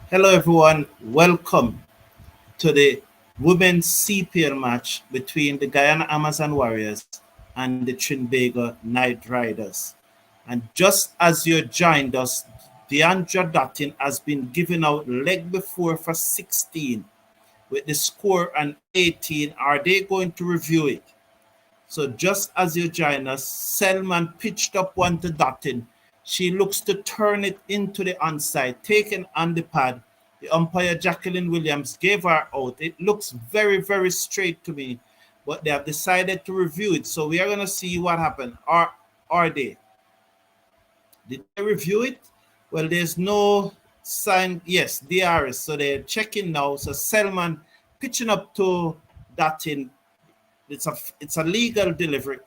Hello, everyone. Welcome to the women's CPL match between the Guyana Amazon Warriors and the Trinbago Night Riders. And just as you joined us, Deandra Dottin has been given out leg before for 16 with the score and 18. Are they going to review it? So just as you join us, Selman pitched up one to Dottin. She looks to turn it into the onside, taken on the pad. The umpire, Jacqueline Williams, gave her out. It looks very, very straight to me, but they have decided to review it. So we are going to see what happened. Are they? Did they review it? Well, there's no sign. Yes, DRS. So they're checking now. So Selman pitching up to Dottin. It's a legal delivery.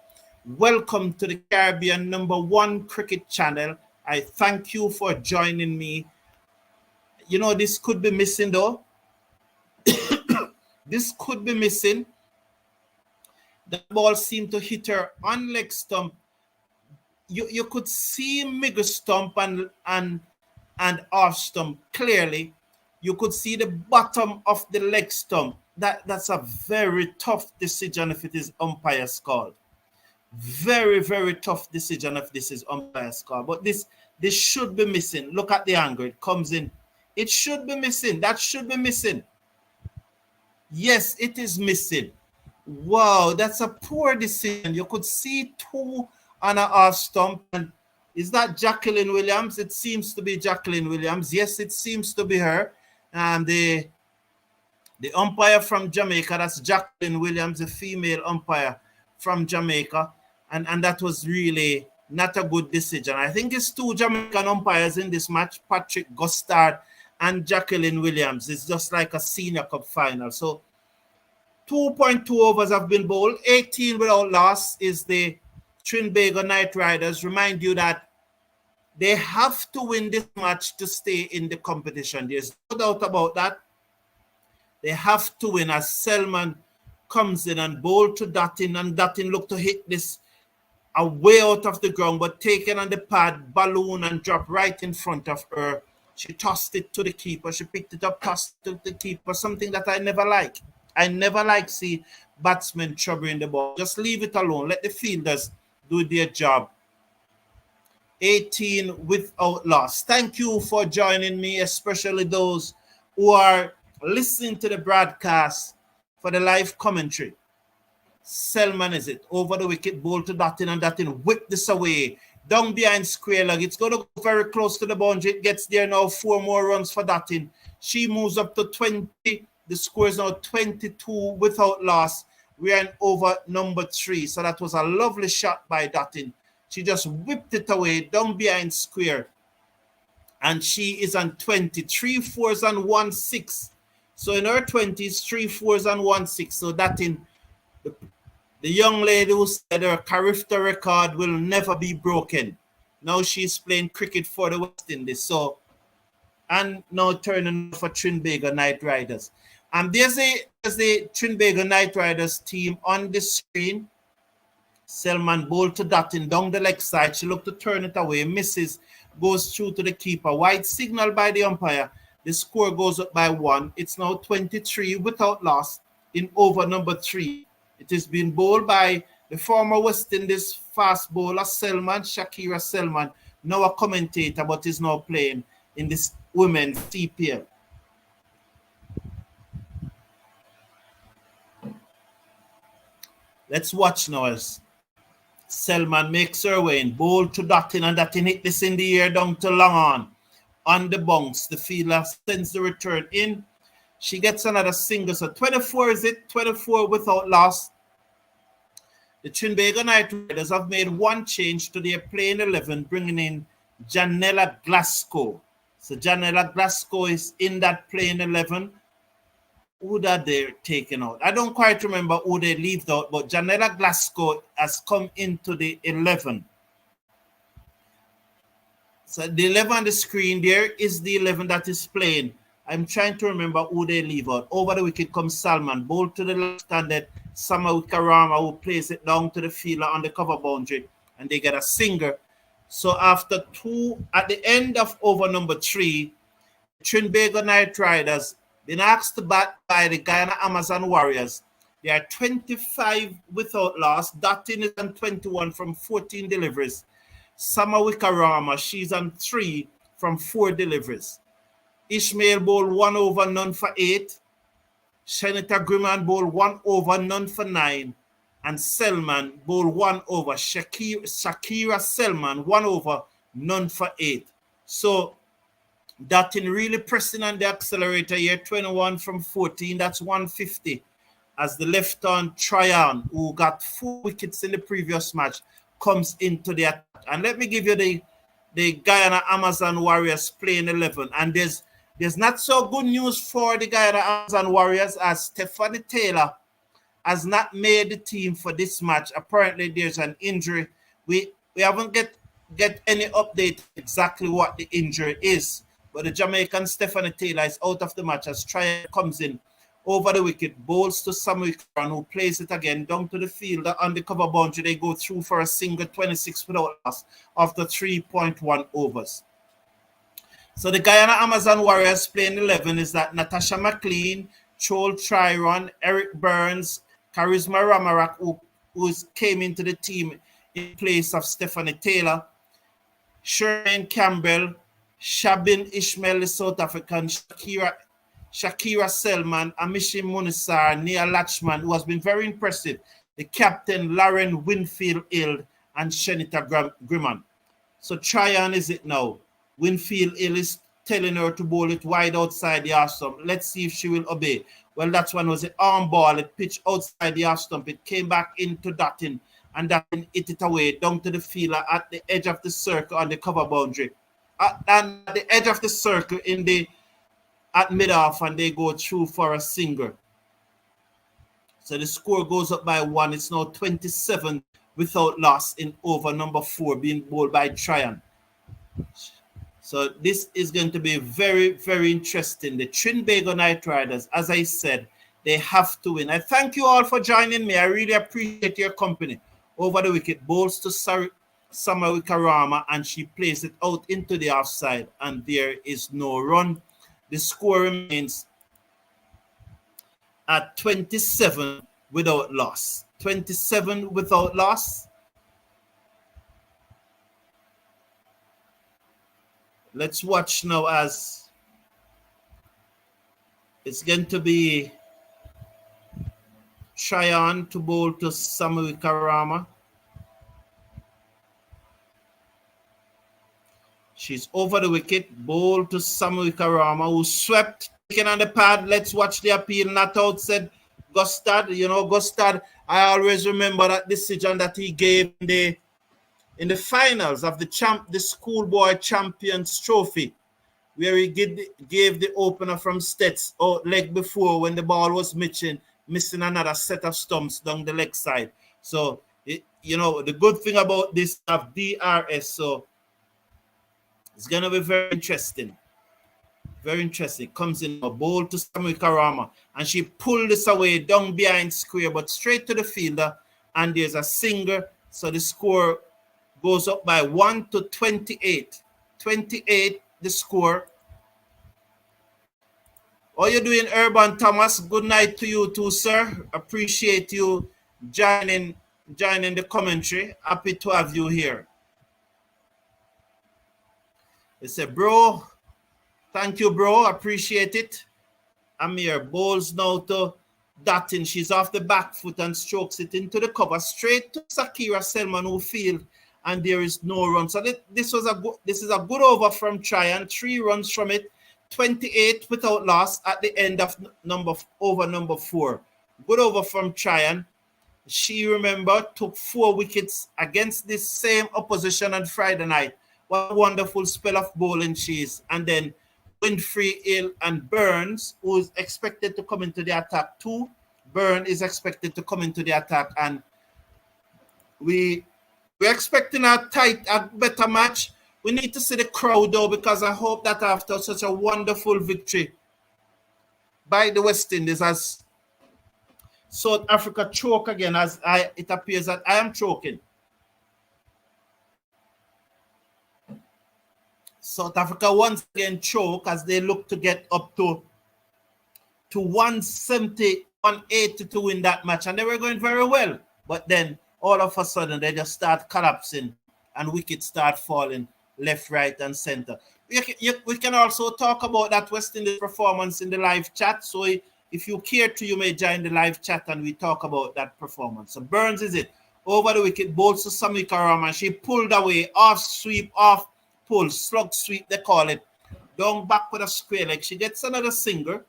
Welcome to the Caribbean #1 cricket channel. I thank you for joining me. You know, this could be missing though. This could be missing. The ball seemed to hit her on leg stump. You could see middle stump and off stump clearly. You could see the bottom of the leg stump. That's a very tough decision if it is umpire's call. Very, very tough decision if this is umpire's call. But this should be missing. Look at the angle. It comes in. It should be missing. That should be missing. Yes, it is missing. Wow, that's a poor decision. You could see two on a half stump. And is that Jacqueline Williams? It seems to be Jacqueline Williams. Yes, it seems to be her. And the umpire from Jamaica, that's Jacqueline Williams, the female umpire from Jamaica. And that was really not a good decision. I think it's two Jamaican umpires in this match, Patrick Gustard and Jacqueline Williams. It's just like a senior cup final. So 2.2 overs have been bowled. 18 without loss is the Trinbago Night Riders. Remind you that they have to win this match to stay in the competition. There's no doubt about that. They have to win as Selman comes in and bowl to Dottin, and Dottin look to hit this way out of the ground, but taken on the pad, balloon, and drop right in front of her. She tossed it to the keeper. She picked it up, tossed it to the keeper, something that I never like. I never like see batsmen troubling the ball. Just leave it alone. Let the fielders do their job. 18 without loss. Thank you for joining me, especially those who are listening to the broadcast for the live commentary. Selman is it. Over the wicket, ball to Dottin, and Dottin whip this away. Down behind square leg. It's going to go very close to the boundary. It gets there now. 4 more runs for Dottin. She moves up to 20. The score is now 22 without loss. We are in over number 3. So that was a lovely shot by Dottin. She just whipped it away down behind square. And she is on 20. 3 fours and 1 6. So in her 20s, 3 fours and 1 6. So Dottin, the young lady who said her Carifta record will never be broken. Now she's playing cricket for the West Indies. So, and now turning for Trinbago Night Riders. And there's the Trinbago Night Riders team on the screen. Selman bowled to Dottin down the leg side. She looked to turn it away. Misses, goes through to the keeper. Wide signal by the umpire. The score goes up by 1. It's now 23 without loss in over number 3. It has been bowled by the former West Indies fast bowler Selman, Shakira Selman, now a commentator, but is now playing in this women's CPL. Let's watch now as Selman makes her way in, bowl to Dottin, and Dottin hit this in the air down to long on the bounce. The fielder sends the return in. She gets another single. So 24 is it? 24 without loss. The Trinbago Night Riders have made one change to their playing 11, bringing in Janella Glasgow. So Janella Glasgow is in that playing 11. Who that they're taking out? I don't quite remember who they left out, but Janella Glasgow has come into the 11. So the 11 on the screen there is the 11 that is playing. I'm trying to remember who they leave out. Over the wicket comes Salman. Bowl to the left-handed Sama Wikarama, who plays it down to the fielder on the cover boundary. And they get a single. So after 2, at the end of over number 3, Trinbago Night Riders been asked to bat by the Guyana Amazon Warriors. They are 25 without loss. Dottin is on 21 from 14 deliveries. Sama Wikarama, she's on 3 from 4 deliveries. Ishmael Bowl 1 over, none for 8. Shenita Griman Bowl 1 over, none for 9. And Selman Bowl 1 over. Shakira Selman 1 over, none for 8. So Dottin really pressing on the accelerator here. 21 from 14. That's 150. As the left-arm Tryon, who got 4 wickets in the previous match, comes into the attack. And let me give you the Guyana Amazon Warriors playing 11. And there's not so good news for the Guyana Amazon Warriors, as Stephanie Taylor has not made the team for this match. Apparently, there's an injury. We haven't get any update exactly what the injury is. But the Jamaican Stephanie Taylor is out of the match as Tryon comes in over the wicket, bowls to Samuel Karan, who plays it again down to the fielder on the cover boundary. They go through for a single, 26 without loss after 3.1 overs. So the Guyana Amazon Warriors playing 11 is that Natasha McLean, Chol Tryon, Eric Burns, Charisma Ramarak, who came into the team in place of Stephanie Taylor, Sherman Campbell, Shabin Ishmael, the South African, Shakira Selman, Amishi Munisar, Nia Lachman, who has been very impressive, the captain Lauren Winfield Ild, and Shenita Griman. So Tryon is it now. Winfield Ild is telling her to bowl it wide outside the half stump. Let's see if she will obey. Well, that one was an arm ball. It pitched outside the half stump. It came back into Dottin, and Dottin hit it away down to the fielder at the edge of the circle on the cover boundary. And at the edge of the circle at mid-off, and they go through for a single. So the score goes up by 1. It's now 27 without loss in over number 4 being bowled by Tryon. So this is going to be very, very interesting. The Trinbago Night Riders, as I said, they have to win. I thank you all for joining me. I really appreciate your company. Over the wicket, bowls to Sama Wikarama, and she plays it out into the offside, and there is no run. The score remains at 27 without loss. 27 without loss. Let's watch now as it's going to be Tryon to bowl to Samuel Karama. She's over the wicket, bowl to Samuel Karama, who swept, taken on the pad. Let's watch the appeal. Not out, said Gustad. You know, Gustad, I always remember that decision that he gave in the finals of the schoolboy champions trophy, where he gave the opener from Stets leg before when the ball was missing another set of stumps down the leg side. So, you know, the good thing about this of DRS, so it's going to be very interesting. Very interesting. Comes in a bowl to Samuel Karama, and she pulled this away down behind square, but straight to the fielder, and there's a single. So the score goes up by 1 to 28. 28, the score. How you doing, Urban Thomas? Good night to you too, sir. Appreciate you joining the commentary. Happy to have you here. They say, bro, thank you, bro. Appreciate it. Amir bowls now to Dottin. She's off the back foot and strokes it into the cover straight to Shakira Selman, who field, and there is no run. So this is a good over from Tryon. 3 runs from it. 28 without loss at the end of number 4. Good over from Tryon. She, remember, took 4 wickets against this same opposition on Friday night. What a wonderful spell of bowling she is. And then Winfrey, Hill, and Burns, who is expected to come into the attack too. Burn is expected to come into the attack, and we're expecting a better match. We need to see the crowd though, because I hope that after such a wonderful victory by the West Indies, as South Africa choke again, it appears that I am choking. South Africa once again choke as they look to get up to 170, 180 to win that match. And they were going very well. But then all of a sudden they just start collapsing and wickets start falling left, right, and center. We can also talk about that West Indies performance in the live chat. So if you care to, you may join the live chat and we talk about that performance. So Burns is it. Over the wicket, bowls to Samika Rahman. She pulled away, off sweep, off pull, slug sweep, they call it. Down back with a square leg. She gets another single.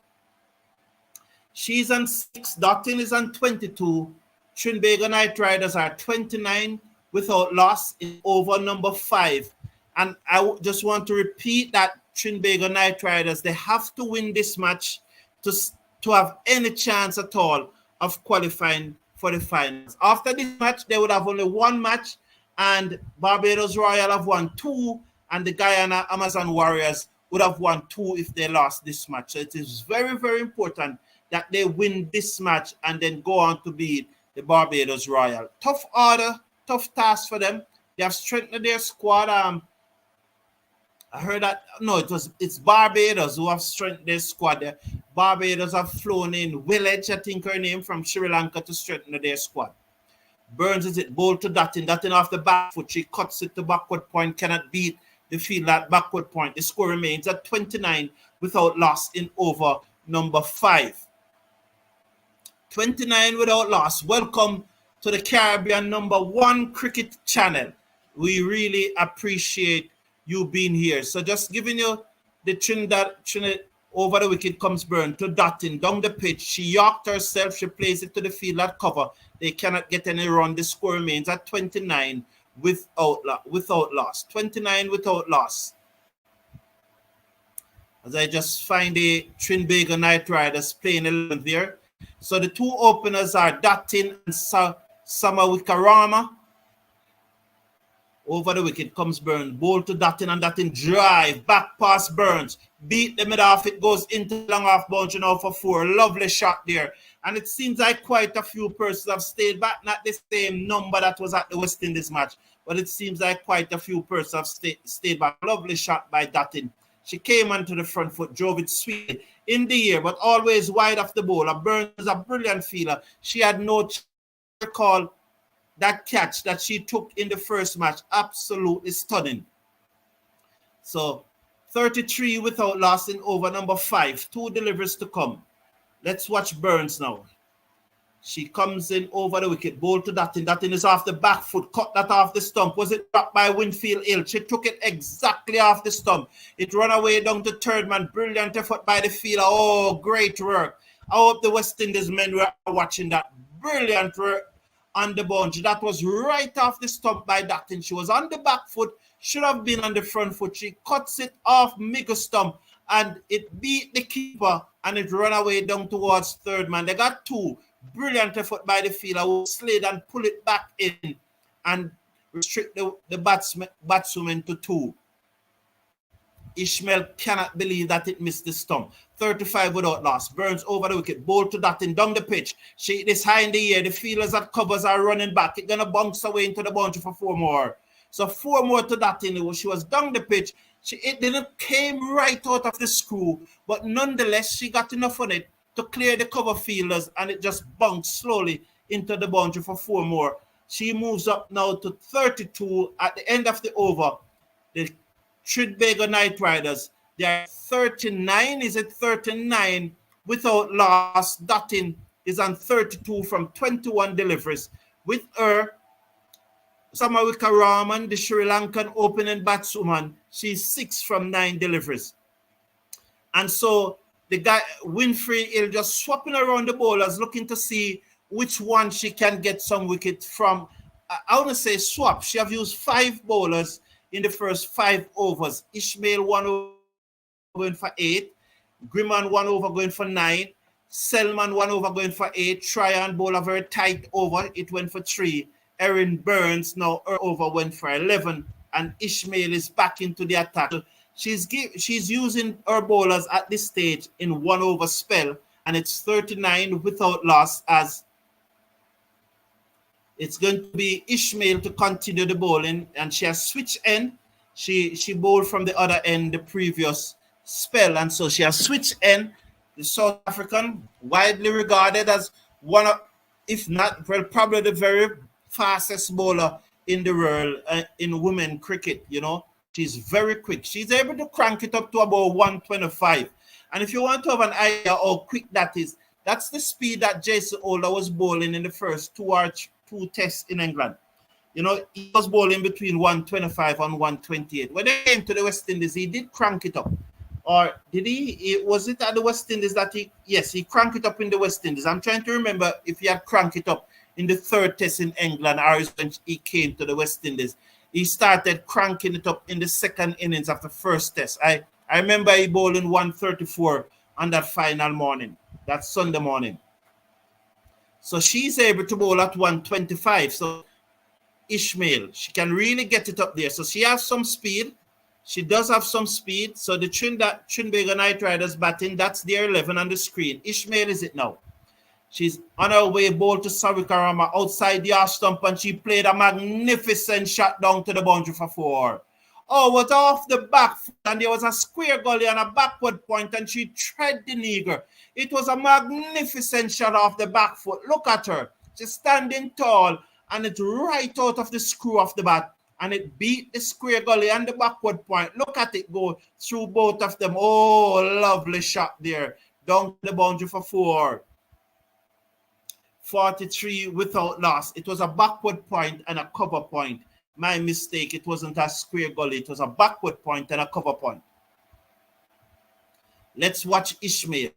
She's on 6. Dottin is on 22. Trinbago Knight Riders are 29 without loss in over number 5. And I just want to repeat that Trinbago Knight Riders, they have to win this match to have any chance at all of qualifying for the finals. After this match, they would have only one match, and Barbados Royal have won 2, and the Guyana Amazon Warriors would have won 2 if they lost this match. So it is very, very important that they win this match and then go on to beat the Barbados Royal. Tough order, tough task for them. They have strengthened their squad. I heard that, no, it's Barbados who have strengthened their squad. Barbados have flown in Willage, I think her name, from Sri Lanka to strengthen their squad. Burns is it, bowl to Dottin. Dottin off the back foot. She cuts it to backward point, cannot beat the field at backward point. The score remains at 29 without loss in over number 5. 29 without loss. Welcome to the Caribbean #1 cricket channel. We really appreciate you being here. So just giving you the Trinidad over the wicket comes Burn to Dottin down the pitch. She yorked herself. She plays it to the field at cover. They cannot get any run. The score remains at 29 without loss. 29 without loss. As I just find the Trinbago Knight Riders playing 11 there. So the 2 openers are Dottin and Samawikarama. Over the wicket comes Burns. Bowl to Dottin and Dottin drive. Back past Burns. Beat the mid off. It goes into long off boundary now for 4. Lovely shot there. And it seems like quite a few persons have stayed back. Not the same number that was at the West Indies match. But it seems like quite a few persons have stayed back. Lovely shot by Dottin. She came onto the front foot. Drove it sweet in the air. But always wide off the bowler. Burns is a brilliant fielder. She had no call. That catch that she took in the first match, absolutely stunning. So 33 without loss in over number 5. 2 deliveries to come. Let's watch Burns now. She comes in over the wicket. Bowl to Dottin. Dottin is off the back foot. Cut that off the stump. Was it dropped by Winfield Hill? She took it exactly off the stump. It ran away down to third man. Brilliant effort by the fielder. Oh, great work. I hope the West Indies men were watching that. Brilliant work on the boundary. That was right off the stump by Dottin. She was on the back foot, should have been on the front foot. She cuts it off mega stump and it beat the keeper and it ran away down towards third man. They got 2. Brilliant effort by the fielder who slid and pull it back in and restrict the batswoman to 2. Ishmael cannot believe that it missed the stump. 35 without loss. Burns over the wicket. Bowl to Dottin down the pitch. She is high in the air. The fielders at covers are running back. It's going to bounce away into the boundary for 4 more. So 4 more to Dottin. She was down the pitch. It didn't came right out of the screw. But nonetheless, she got enough on it to clear the cover fielders. And it just bounced slowly into the boundary for 4 more. She moves up now to 32 at the end of the over. The Trinbago Knight Riders, they are 39. Is it 39 without loss? Dottin is on 32 from 21 deliveries. With her, Samawika Raman, the Sri Lankan opening batswoman, she's 6 from 9 deliveries. And so the guy, Winfrey Hill, just swapping around the bowlers, looking to see which one she can get some wicket from. I want to say swap. She have used 5 bowlers in the first 5 overs. Ishmael 1 over going for 8. Grimman 1 over going for 9. Selman 1 over going for 8. Tryon bowler very tight over. It went for 3. Erin Burns now her over went for 11. And Ishmael is back into the attack. She's using her bowlers at this stage in 1 over spell. And it's 39 without loss, as it's going to be Ishmael to continue the bowling, and she has switched end, She bowled from the other end the previous spell, and so she has switched end. The South African, widely regarded as one of, if not, well, probably the very fastest bowler in the world in women cricket. You know, she's very quick. She's able to crank it up to about 125. And if you want to have an idea how quick that is, that's the speed that Jason Holder was bowling in the first two tests in England. You know, he was bowling between 125 and 128. When they came to the West Indies, he did crank it up. Or did he? Was it at the West Indies that he? Yes, he cranked it up in the West Indies. I'm trying to remember if he had cranked it up in the third test in England or when he came to the West Indies. He started cranking it up in the second innings of the first test. I remember he bowled in 134 on that final morning, that Sunday morning. So she's able to bowl at 125. So Ishmael, she can really get it up there. So she has some speed. She does have some speed. So the Trinbago Knight Riders batting, that's their 11 on the screen. Ishmael is it now. She's on her way, ball to Sarika Rama outside the arse stump, and she played a magnificent shot down to the boundary for 4. Oh, what off the back foot, and there was a square gully and a backward point, and she tread the nigger. It was a magnificent shot off the back foot. Look at her. She's standing tall, and it's right out of the screw of the bat. And it beat the square gully and the backward point. Look at it go through both of them. Oh, lovely shot there. Down the boundary for 4. 43 without loss. It was a backward point and a cover point. My mistake. It wasn't a square gully. It was a backward point and a cover point. Let's watch Ishmael.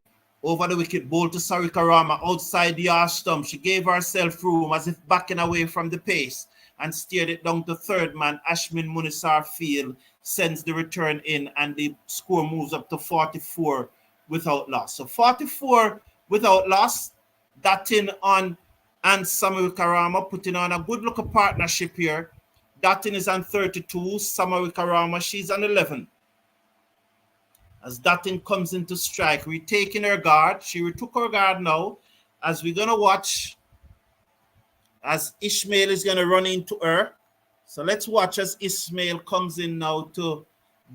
Over the wicket, ball to Sarika Rama outside the arse stump. She gave herself room as if backing away from the pace and steered it down to third man. Ashmin Munisar Field sends the return in, and the score moves up to 44 without loss. So 44 without loss. Dottin on and Samuel Karama putting on a good look of partnership here. Dottin is on 32. Samuel Karama, she's on 11. As Dottin comes into strike, retaking her guard. She retook her guard now. As we're going to watch as Ishmael is going to run into her. So let's watch as Ishmael comes in now to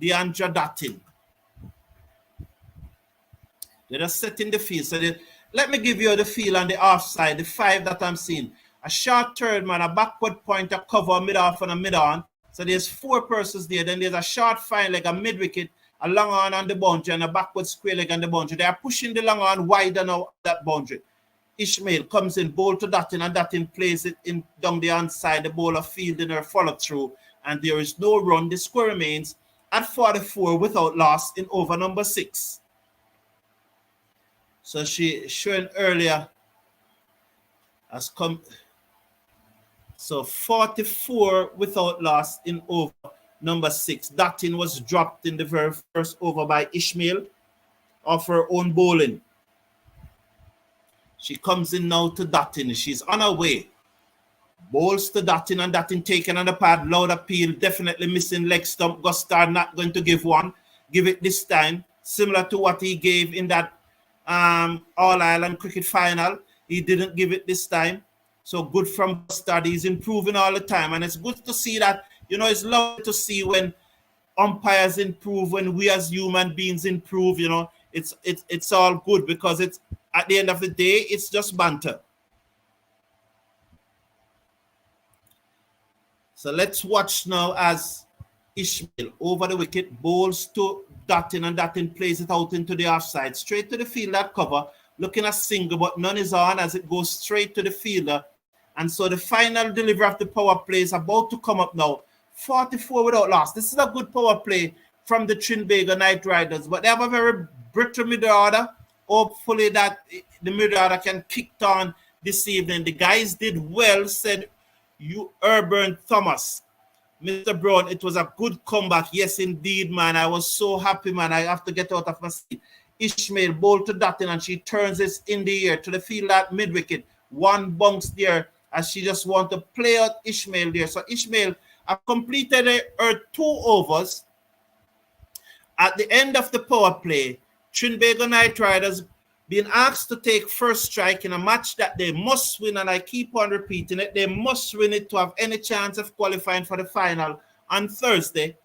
Deandra Dottin. They're just setting the field. So let me give you the field on the offside, the 5 that I'm seeing. A short third man, a backward point, a cover, mid-off, and a mid-on. So there's 4 persons there. Then there's a short fine leg, a mid-wicket, a long on the boundary, and a backward square leg on the boundary. They are pushing the long on wider now that boundary. Ishmael comes in, bowl to Dottin, and Dottin plays it in down the onside. The bowler fielding her follow through, and there is no run. The score remains at 44 without loss in over number 6. So she showing earlier has come. So 44 without loss in over number 6. Dottin was dropped in the very first over by Ishmael of her own bowling. She comes in now to Dottin. She's on her way. Bowls to Dottin, and Dottin taken on the pad. Loud appeal, definitely missing leg stump. Gustard not going to give one. Give it this time. Similar to what he gave in that All-Ireland cricket final. He didn't give it this time. So good from Gustard. He's improving all the time. And it's good to see that, you know, it's lovely to see when umpires improve, when we as human beings improve, you know. It's all good because it's at the end of the day, it's just banter. So let's watch now as Ishmael over the wicket bowls to Dottin, and Dottin plays it out into the offside, straight to the fielder cover, looking at single, but none is on as it goes straight to the fielder. And so the final delivery of the power play is about to come up now. 44 without loss. This is a good power play from the Trinbago Knight Riders, but they have a very brittle middle order. Hopefully that the middle order can kick on this evening. The guys did well, said you Urban Thomas. Mr. Brown, it was a good comeback. Yes, indeed, man. I was so happy, man. I have to get out of my seat. Ishmael bowled to Dottin, and she turns this in the air to the field at mid-wicket. One bounce there as she just want to play out Ishmael there. So Ishmael have completed her 2 overs. At the end of the power play, Trinbago Knight Riders being asked to take first strike in a match that they must win, and I keep on repeating it, they must win it to have any chance of qualifying for the final on Thursday.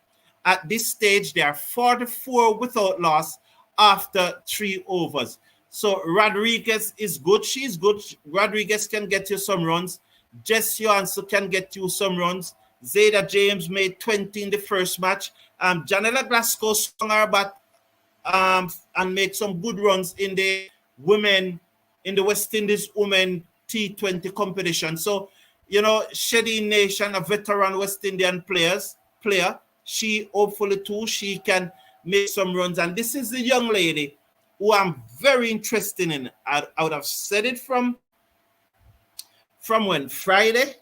At this stage, they are 44 without loss after 3 overs. So Rodriguez is good. She's good. Rodriguez can get you some runs. Jess Johansson can get you some runs. Zayda James made 20 in the first match. Janela Glasgow swung her bat and made some good runs in the West Indies women T20 competition. So, Shedi Nation, a veteran West Indian player, she hopefully too, she can make some runs. And this is the young lady who I'm very interested in. I would have said it from when? Friday?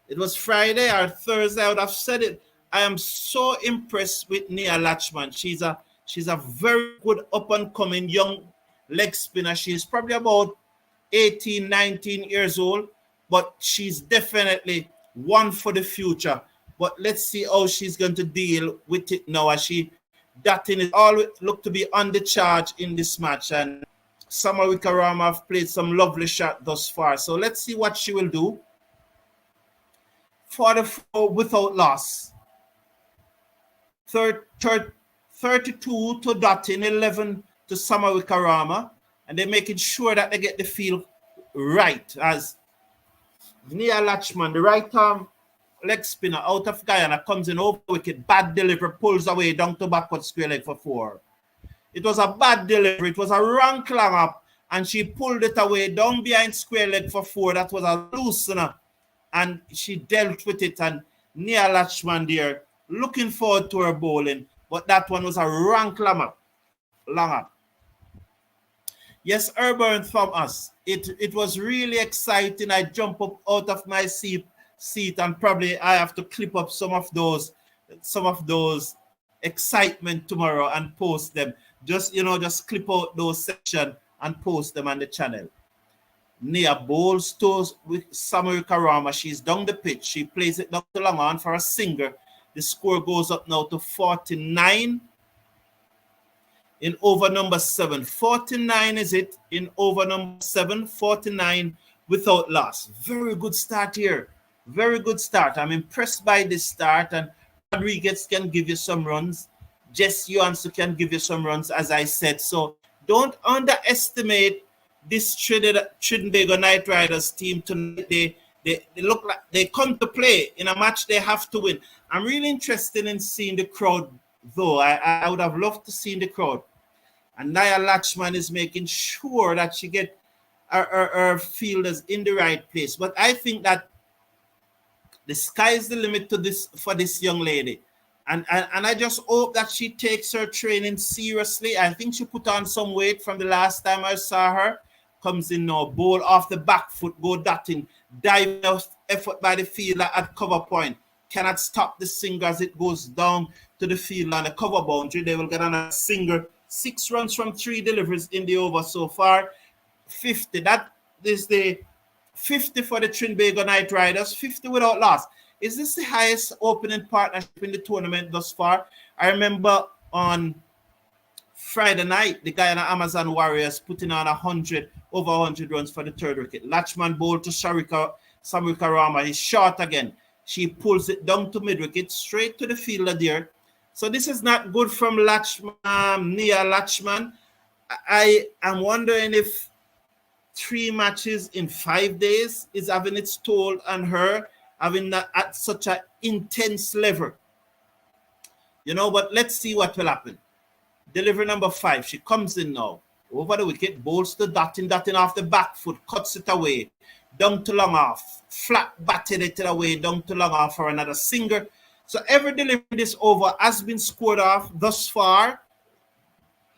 It was Friday or Thursday. I would have said it. I am so impressed with Nia Latchman. She's a very good up-and-coming young leg spinner. She's probably about 18, 19 years old, but she's definitely one for the future. But let's see how she's going to deal with it now, as Dottin is always look to be on the charge in this match, and Summer Wikarama have played some lovely shot thus far. So let's see what she will do. 44 without loss. 32 to Dottin, 11 to Summer Wikarama, and they're making sure that they get the field right, as Nia Latchman, the right arm leg spinner out of Guyana, comes in over wicket, bad delivery, pulls away down to backward square leg for 4. It was a bad delivery. It was a wrong clang up, and she pulled it away down behind square leg for 4. That was a loosener, and she dealt with it. And Nia Latchman there, looking forward to her bowling, but that one was a wrong clang up. Yes, Urban from us. It was really exciting. I jump up out of my seat, and probably I have to clip up some of those excitement tomorrow and post them. Just clip out those sections and post them on the channel. Nia bowls toes with Summer Wikarama. She's down the pitch. She plays it down to long on for a singer. The score goes up now to 49 in over number 7. 49 is it in over number 7. 49 without loss. Very good start here. Very good start. I'm impressed by this start, and Rodriguez can give you some runs. Jess Johansson can give you some runs, as I said. So don't underestimate this Trinbago Knight Riders team tonight. They look like they come to play in a match they have to win. I'm really interested in seeing the crowd, though. I would have loved to see the crowd. And Nia Latchman is making sure that she get her fielders in the right place. But I think that the sky is the limit for this young lady. And I just hope that she takes her training seriously. I think she put on some weight from the last time I saw her. Comes in now, bowl off the back foot, go Dottin, dive effort by the fielder at cover point. Cannot stop the singer as it goes down to the field on the cover boundary. They will get on a singer. 6 runs from 3 deliveries in the over so far. 50. That is the 50 for the Trinbago Knight Riders. 50 without loss. Is this the highest opening partnership in the tournament thus far? I remember on Friday night, the Guyana Amazon Warriors putting on over 100 runs for the 3rd wicket. Latchman bowled to Summer Wikarama. He's short again. She pulls it down to mid-wicket, straight to the fielder there. So this is not good from Nia Latchman. I am wondering if 3 matches in 5 days is having its toll on her, having that at such an intense level. But let's see what will happen. Delivery number 5. She comes in now. Over the wicket, bowls to Dottin. Dottin off the back foot, cuts it away. Down to long off. Flat batted it away, down to long off for another singer. So every delivery this over has been scored off thus far.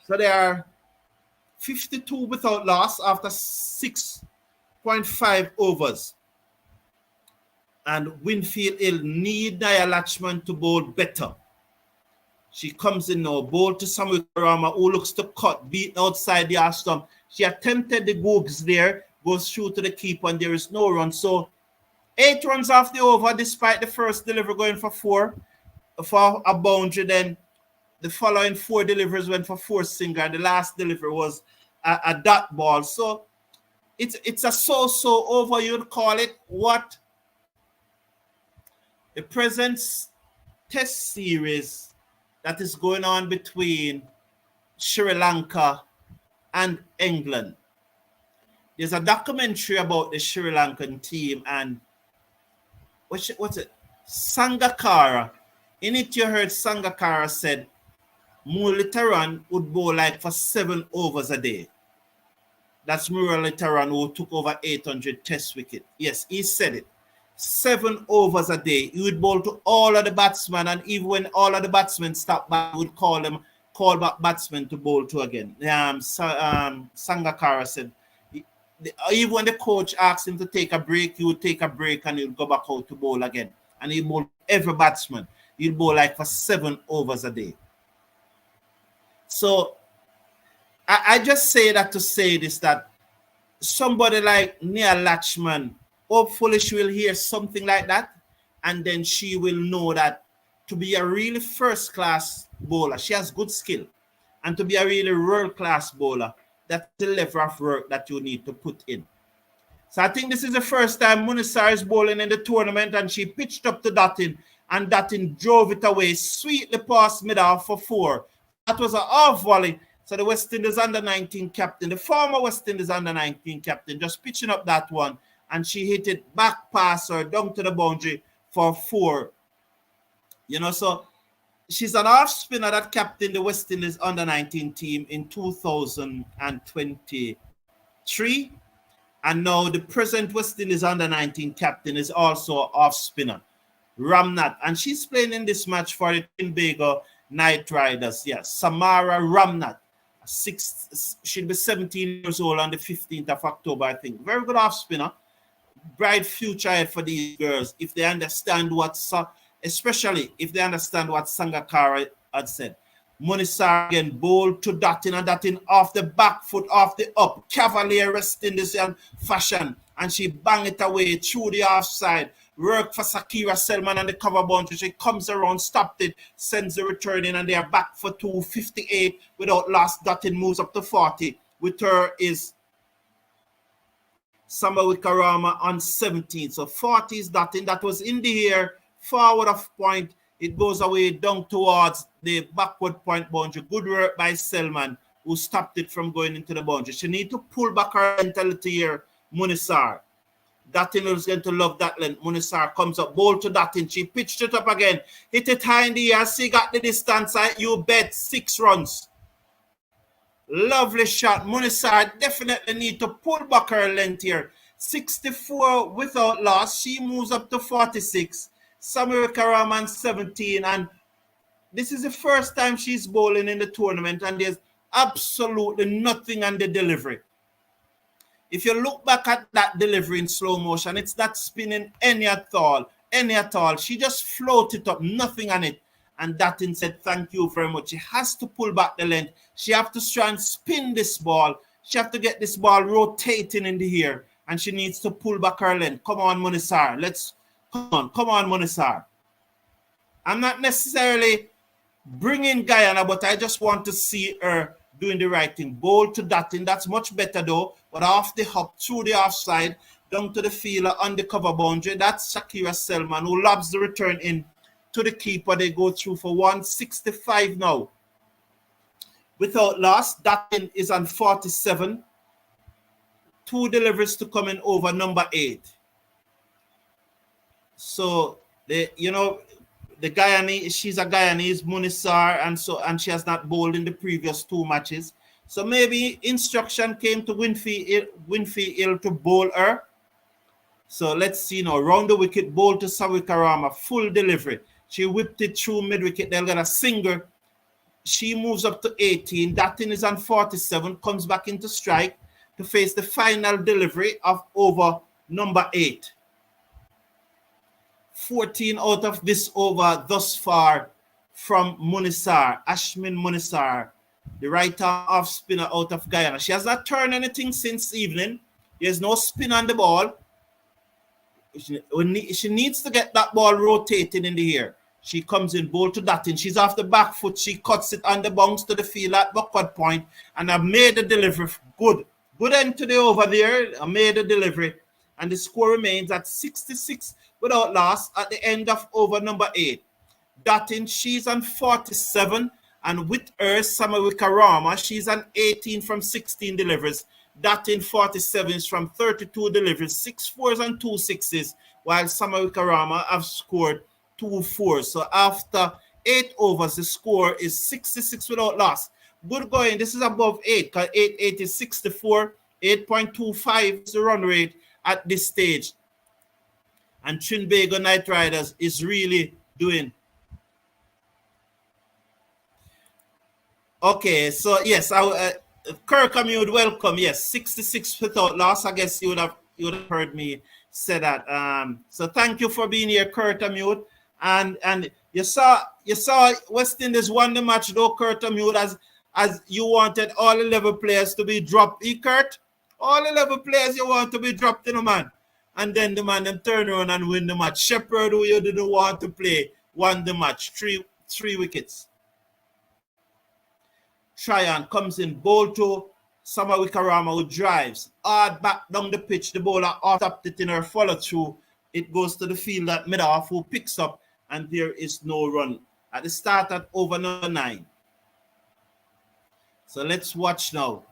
So they are 52 without loss after 6.5 overs. And Winfield Hill need Nia Latchman to bowl better. She comes in now, bowl to Summer Wikarama, who looks to cut, beaten outside the half stump. She attempted the googs there, goes through to the keeper, and there is no run. So 8 runs off the over, despite the first delivery going for 4 for a boundary. Then the following 4 deliveries went for 4 single, and the last delivery was a dot ball. So it's a so-so over, you'd call it. What the present test series that is going on between Sri Lanka and England. There's a documentary about the Sri Lankan team and what's it? Sangakkara. In it, you heard Sangakkara said Muralitharan would bowl like for 7 overs a day. That's Muralitharan who took over 800 test wicket. Yes, he said it. 7 overs a day. He would bowl to all of the batsmen, and even when all of the batsmen stopped back, he would call back batsmen to bowl to again. Sangakkara said, even when the coach asked him to take a break, he would take a break and he would go back out to bowl again. And he bowled every batsman. He'd bowl like for 7 overs a day. So I just say that to say this, that somebody like Nia Lachman, hopefully she will hear something like that, and then she will know that to be a really first-class bowler, she has good skill, and to be a really world-class bowler, that's the level of work that you need to put in. So I think this is the first time Munisar is bowling in the tournament, and she pitched up to Dottin, and Dottin drove it away, sweetly past mid-off for 4. That was an off volley. So the West Indies under-19 captain, the former West Indies under-19 captain, just pitching up that one, and she hit it back past her down to the boundary for 4. You know, so she's an off spinner that captained the West Indies under-19 team in 2023. And now the present West Indies under-19 captain is also off spinner, Runout. And she's playing in this match for the Trinbago Knight Riders. Yes, Samara Runout. She'll be 17 years old on the 15th of October, I think. Very good off spinner. Bright future ahead for these girls if they understand especially if they understand what Sangakkara had said. Munisar again bowled to Dottin, and Dottin off the back foot, off the up, cavalier West Indian fashion, and she banged it away through the offside. Work for Sakira Selman and the cover boundary. She comes around, stopped it, sends the return in, and they are back for 258 without loss. Dottin moves up to 40. With her is Samba Wikarama on 17. So 40 is Dottin. That was in the air, forward of point. It goes away down towards the backward point boundary. Good work by Selman, who stopped it from going into the boundary. She needs to pull back her mentality here, Munisar. Dottin is going to love that length. Munisar comes up, bowl to Dottin. She pitched it up again. Hit it high in the air. She got the distance. You bet 6 runs. Lovely shot. Munisar definitely need to pull back her length here. 64 without loss. She moves up to 46. Samuel Karaman 17. And this is the first time she's bowling in the tournament, and there's absolutely nothing on the delivery. If you look back at that delivery in slow motion, it's not spinning any at all. She just floated up, nothing on it. And Dottin said, thank you very much. She has to pull back the length. She has to try and spin this ball. She has to get this ball rotating in the air. And she needs to pull back her length. Come on, Munisar. Come on, Munisar. I'm not necessarily bringing Guyana, but I just want to see her doing the right thing. Bowl to Dottin. That's much better though. But off the hop, through the offside, down to the fielder on the cover boundary. That's Shakira Selman, who lobs the return in to the keeper. They go through for 165 now. Without loss, Dottin is on 47. 2 deliveries to come in over number 8. So the Guyanese, she's a Guyanese, Munisar, and she has not bowled in the previous 2 matches. So maybe instruction came to Winfrey Hill to bowl her. So let's see now. Round the wicket, bowl to Sawikarama, full delivery. She whipped it through mid-wicket. They'll get a single. She moves up to 18. Dottin is on 47, comes back into strike to face the final delivery of over number 8. 14 out of this over thus far from Munisar, Ashmin Munisar, the right-arm off spinner out of Guyana. She has not turned anything since evening. There's no spin on the ball. She needs to get that ball rotating in the air. She comes in, bowl to Dottin. She's off the back foot. She cuts it on the bounce to the field at backward point, and I've made the delivery good. Good end to the over there. I made the delivery, and the score remains at 66 without loss at the end of over number 8. Dottin, she's on 47. And with her, Samawikarama, she's on 18 from 16 deliveries. Dottin 47 from 32 deliveries, 6 fours and 2 sixes, while Samawikarama have scored 2 fours. So after 8 overs, the score is 66 without loss. Good going. This is above 8, because 8 is 64. 8.25 is the run rate at this stage. And Trinbago Knight Riders is really doing. Okay, so yes, Kirkham, you would welcome. Yes, 66 without loss. I guess you would have heard me say that. So thank you for being here, Kirkham. And you saw West Indies won the match though, Kirkham, as you wanted all 11 players to be dropped. Kurt, all 11 players you want to be dropped, man. And then the man them turn around and win the match. Shepherd, who you didn't want to play, won the match. Three wickets. Tryon comes in, ball to Samawikarama, who drives hard back down the pitch. The bowler tapped it in her follow through. It goes to the field at mid-off, who picks up, and there is no run. At the start at over number 9. So let's watch now.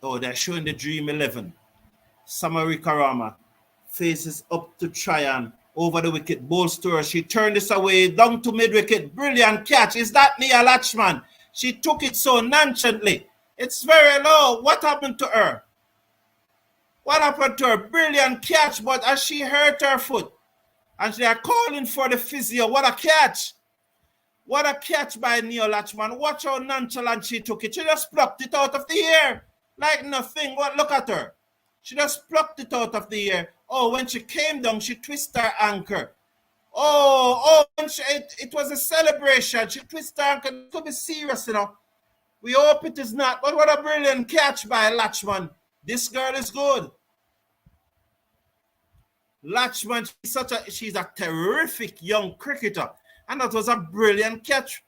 They're showing the Dream 11. Samawikarama faces up to Tryon. Over the wicket, bowls to her. She turned this away, down to mid-wicket. Brilliant catch. Is that Nia Latchman? She took it so nonchalantly. It's very low. What happened to her? What happened to her? Brilliant catch, but as she hurt her foot, and they are calling for the physio. What a catch. What a catch by Nia Latchman. Watch how nonchalant she took it. She just plucked it out of the air like nothing. Look at her. She just plucked it out of the air. Oh, when she came down, she twisted her anchor. It was a celebration. She twisted her anchor. To be serious, We hope it is not. But what a brilliant catch by Latchman. This girl is good. Latchman, she's a terrific young cricketer. And that was a brilliant catch.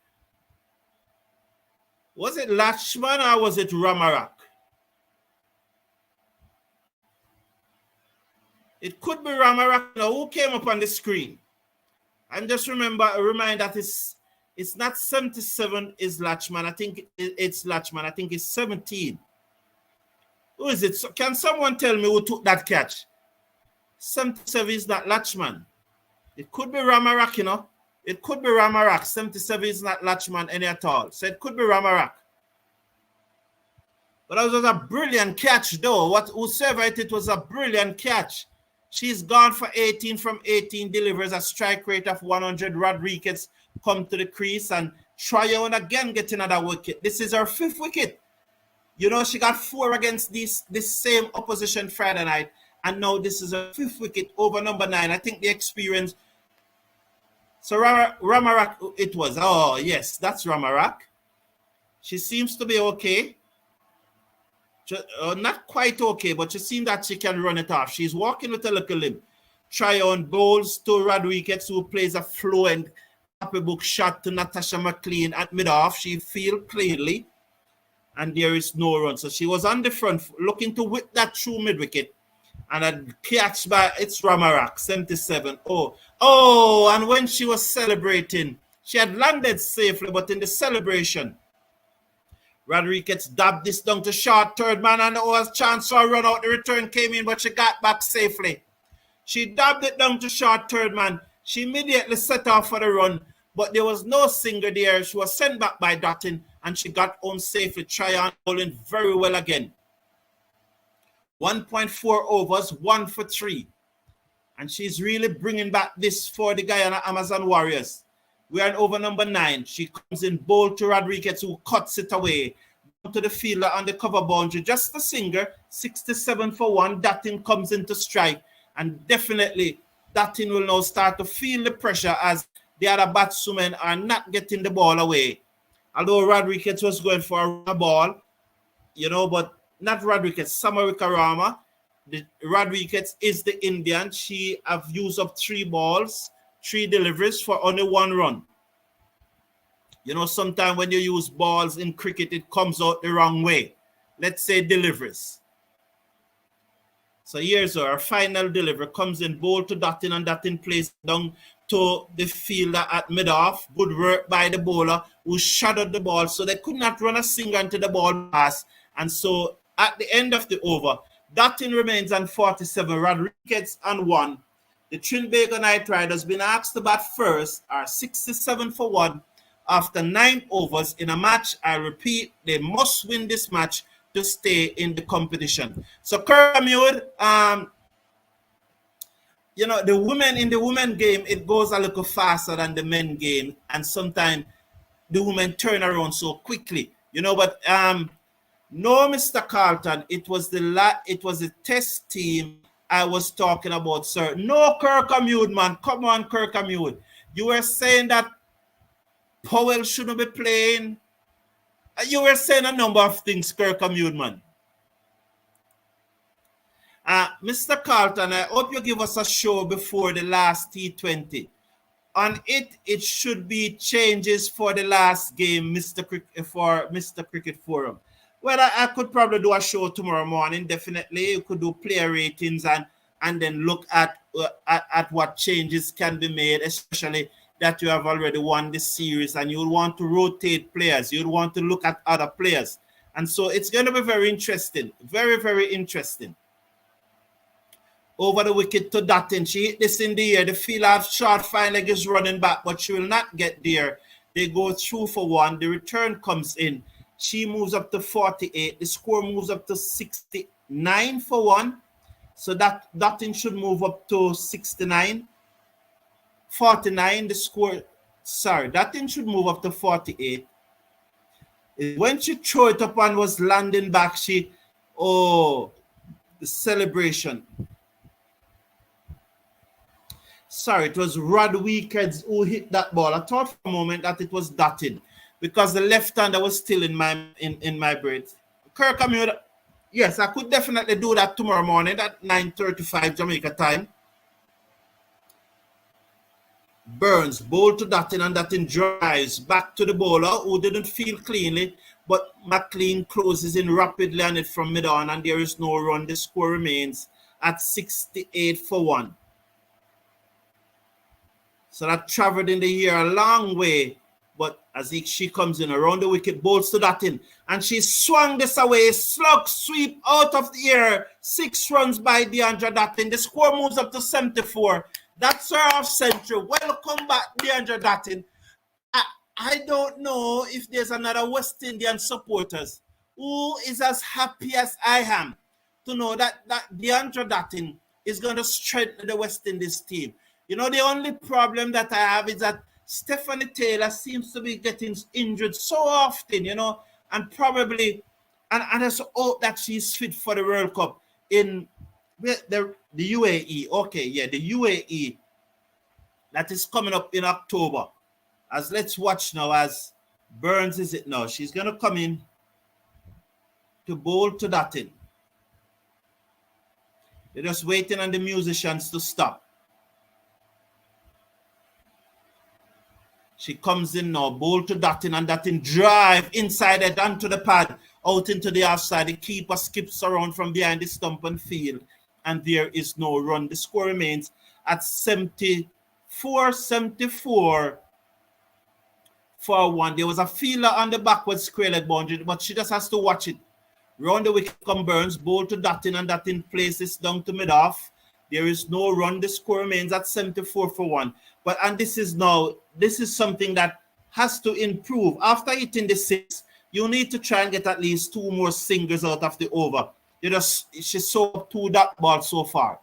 Was it Latchman or was it Ramarak? It could be Ramarak. Who came up on the screen? And just remind that it's not 77 is Latchman. I think it's Latchman. I think it's 17. Who is it? So can someone tell me who took that catch? 77 is not Latchman. It could be Ramarak, It could be Ramarak. 77 is not Latchman any at all. So it could be Ramarak. But that was a brilliant catch, though. Whosoever it was a brilliant catch. She's gone for 18 from 18, delivers a strike rate of 100. Rodriguez come to the crease and Tryon again get another wicket. This is her 5th wicket. She got 4 against this same opposition Friday night. And now this is her 5th wicket over number 9. I think the experience. So Ramarak, it was. Oh, yes, that's Ramarak. She seems to be okay. Not quite okay, but she seems that she can run it off. She's walking with a little limp. Tryon bowls to Rodriguez, who plays a fluent copybook shot to Natasha McLean at mid-off. She fields cleanly, and there is no run. So she was on the front, looking to whip that through mid-wicket. And a catch by, it's Ramarak, 77. Oh, and when she was celebrating, she had landed safely, but in the celebration, Rodriguez dabbed this down to short third man, and there was a chance for a run out. The return came in, but she got back safely. She dabbed it down to short third man. She immediately set off for the run, but there was no singer there. She was sent back by Dottin, and she got home safely. Tryon bowling very well again. 1.4 overs, 1 for 3. And she's really bringing back this for the Guyana Amazon Warriors. We are in over number 9. She comes in bowl to Rodriguez, who cuts it away. Down to the fielder on the cover boundary. Just the singer, 67 for 1. Dottin comes into strike. And definitely, Dottin will now start to feel the pressure as the other batsmen are not getting the ball away. Although Rodriguez was going for a ball, but not Rodriguez, Samawikarama. Rodriguez is the Indian. She have used up 3 balls. 3 deliveries for only 1 run. Sometimes when you use balls in cricket, it comes out the wrong way. Let's say deliveries. So here's our final delivery. Comes in, bowl to Dottin, and Dottin plays down to the fielder at mid-off. Good work by the bowler who shadowed the ball, so they could not run a single until the ball passed. And so at the end of the over, Dottin remains on 47, Rodriguez on 1. The Trinbago Knight Riders been asked to bat first are 67 for 1 after 9 overs in a match. I repeat, they must win this match to stay in the competition. So Kermode, the women in the women game, it goes a little faster than the men game, and sometimes the women turn around so quickly, But no, Mr. Carlton, it was the test team I was talking about, sir. No, Kermode, man, come on, Kermode. You were saying that Powell shouldn't be playing. You were saying a number of things, Kermode, man. Mr. Carlton, I hope you give us a show before the last T20. On it should be changes for the last game, for Mr. Cricket Forum. Well, I could probably do a show tomorrow morning, definitely. You could do player ratings and then look at what changes can be made, especially that you have already won this series and you want to rotate players. You want to look at other players. And so it's going to be very interesting. Very, very interesting. Over the wicket to Dottin. She hit this in the air. The fielder short fine leg is running back, but she will not get there. They go through for 1. The return comes in. She moves up to 48. The score moves up to 69 for 1. So that Dottin should move up to 69. 49, the score. Sorry, Dottin should move up to 48. When she threw it up and was landing back, the celebration. Sorry, it was Rodriguez who hit that ball. I thought for a moment that it was Dottin because the left-hander was still in my brain. Kermode, yes, I could definitely do that tomorrow morning at 9:35 Jamaica time. Burns, bowl to Dottin, and Dottin drives back to the bowler who didn't feel cleanly, but McLean closes in rapidly on it from mid-on, and there is no run. The score remains at 68 for 1. So that traveled in the air a long way. But as she comes in around the wicket, bowls to Dottin. And she swung this away. Slug sweep out of the air. 6 runs by Deandra Dottin. The score moves up to 74. That's her half century. Welcome back, Deandra Dottin. I don't know if there's another West Indian supporters who is as happy as I am to know that Deandra Dottin is going to strengthen the West Indies team. The only problem that I have is that Stephanie Taylor seems to be getting injured so often, and probably, and I just hope that she's fit for the World Cup in the UAE. Okay, yeah, the UAE that is coming up in October. As let's watch now as Burns is it now. She's going to come in to bowl to Dottin. They're just waiting on the musicians to stop. She comes in now, bowl to Dottin, and Dottin drive inside it onto the pad, out into the outside. The keeper skips around from behind the stump and field, and there is no run. The score remains at 74 for 1. There was a fielder on the backward square leg boundary, but she just has to watch it. Round the wicket come Burns, bowl to Dottin, and Dottin places down to mid-off. There is no run. The score remains at 74 for 1. And this is something that has to improve. After hitting the 6, you need to try and get at least 2 more singles out of the over. She saw 2 dot balls so far.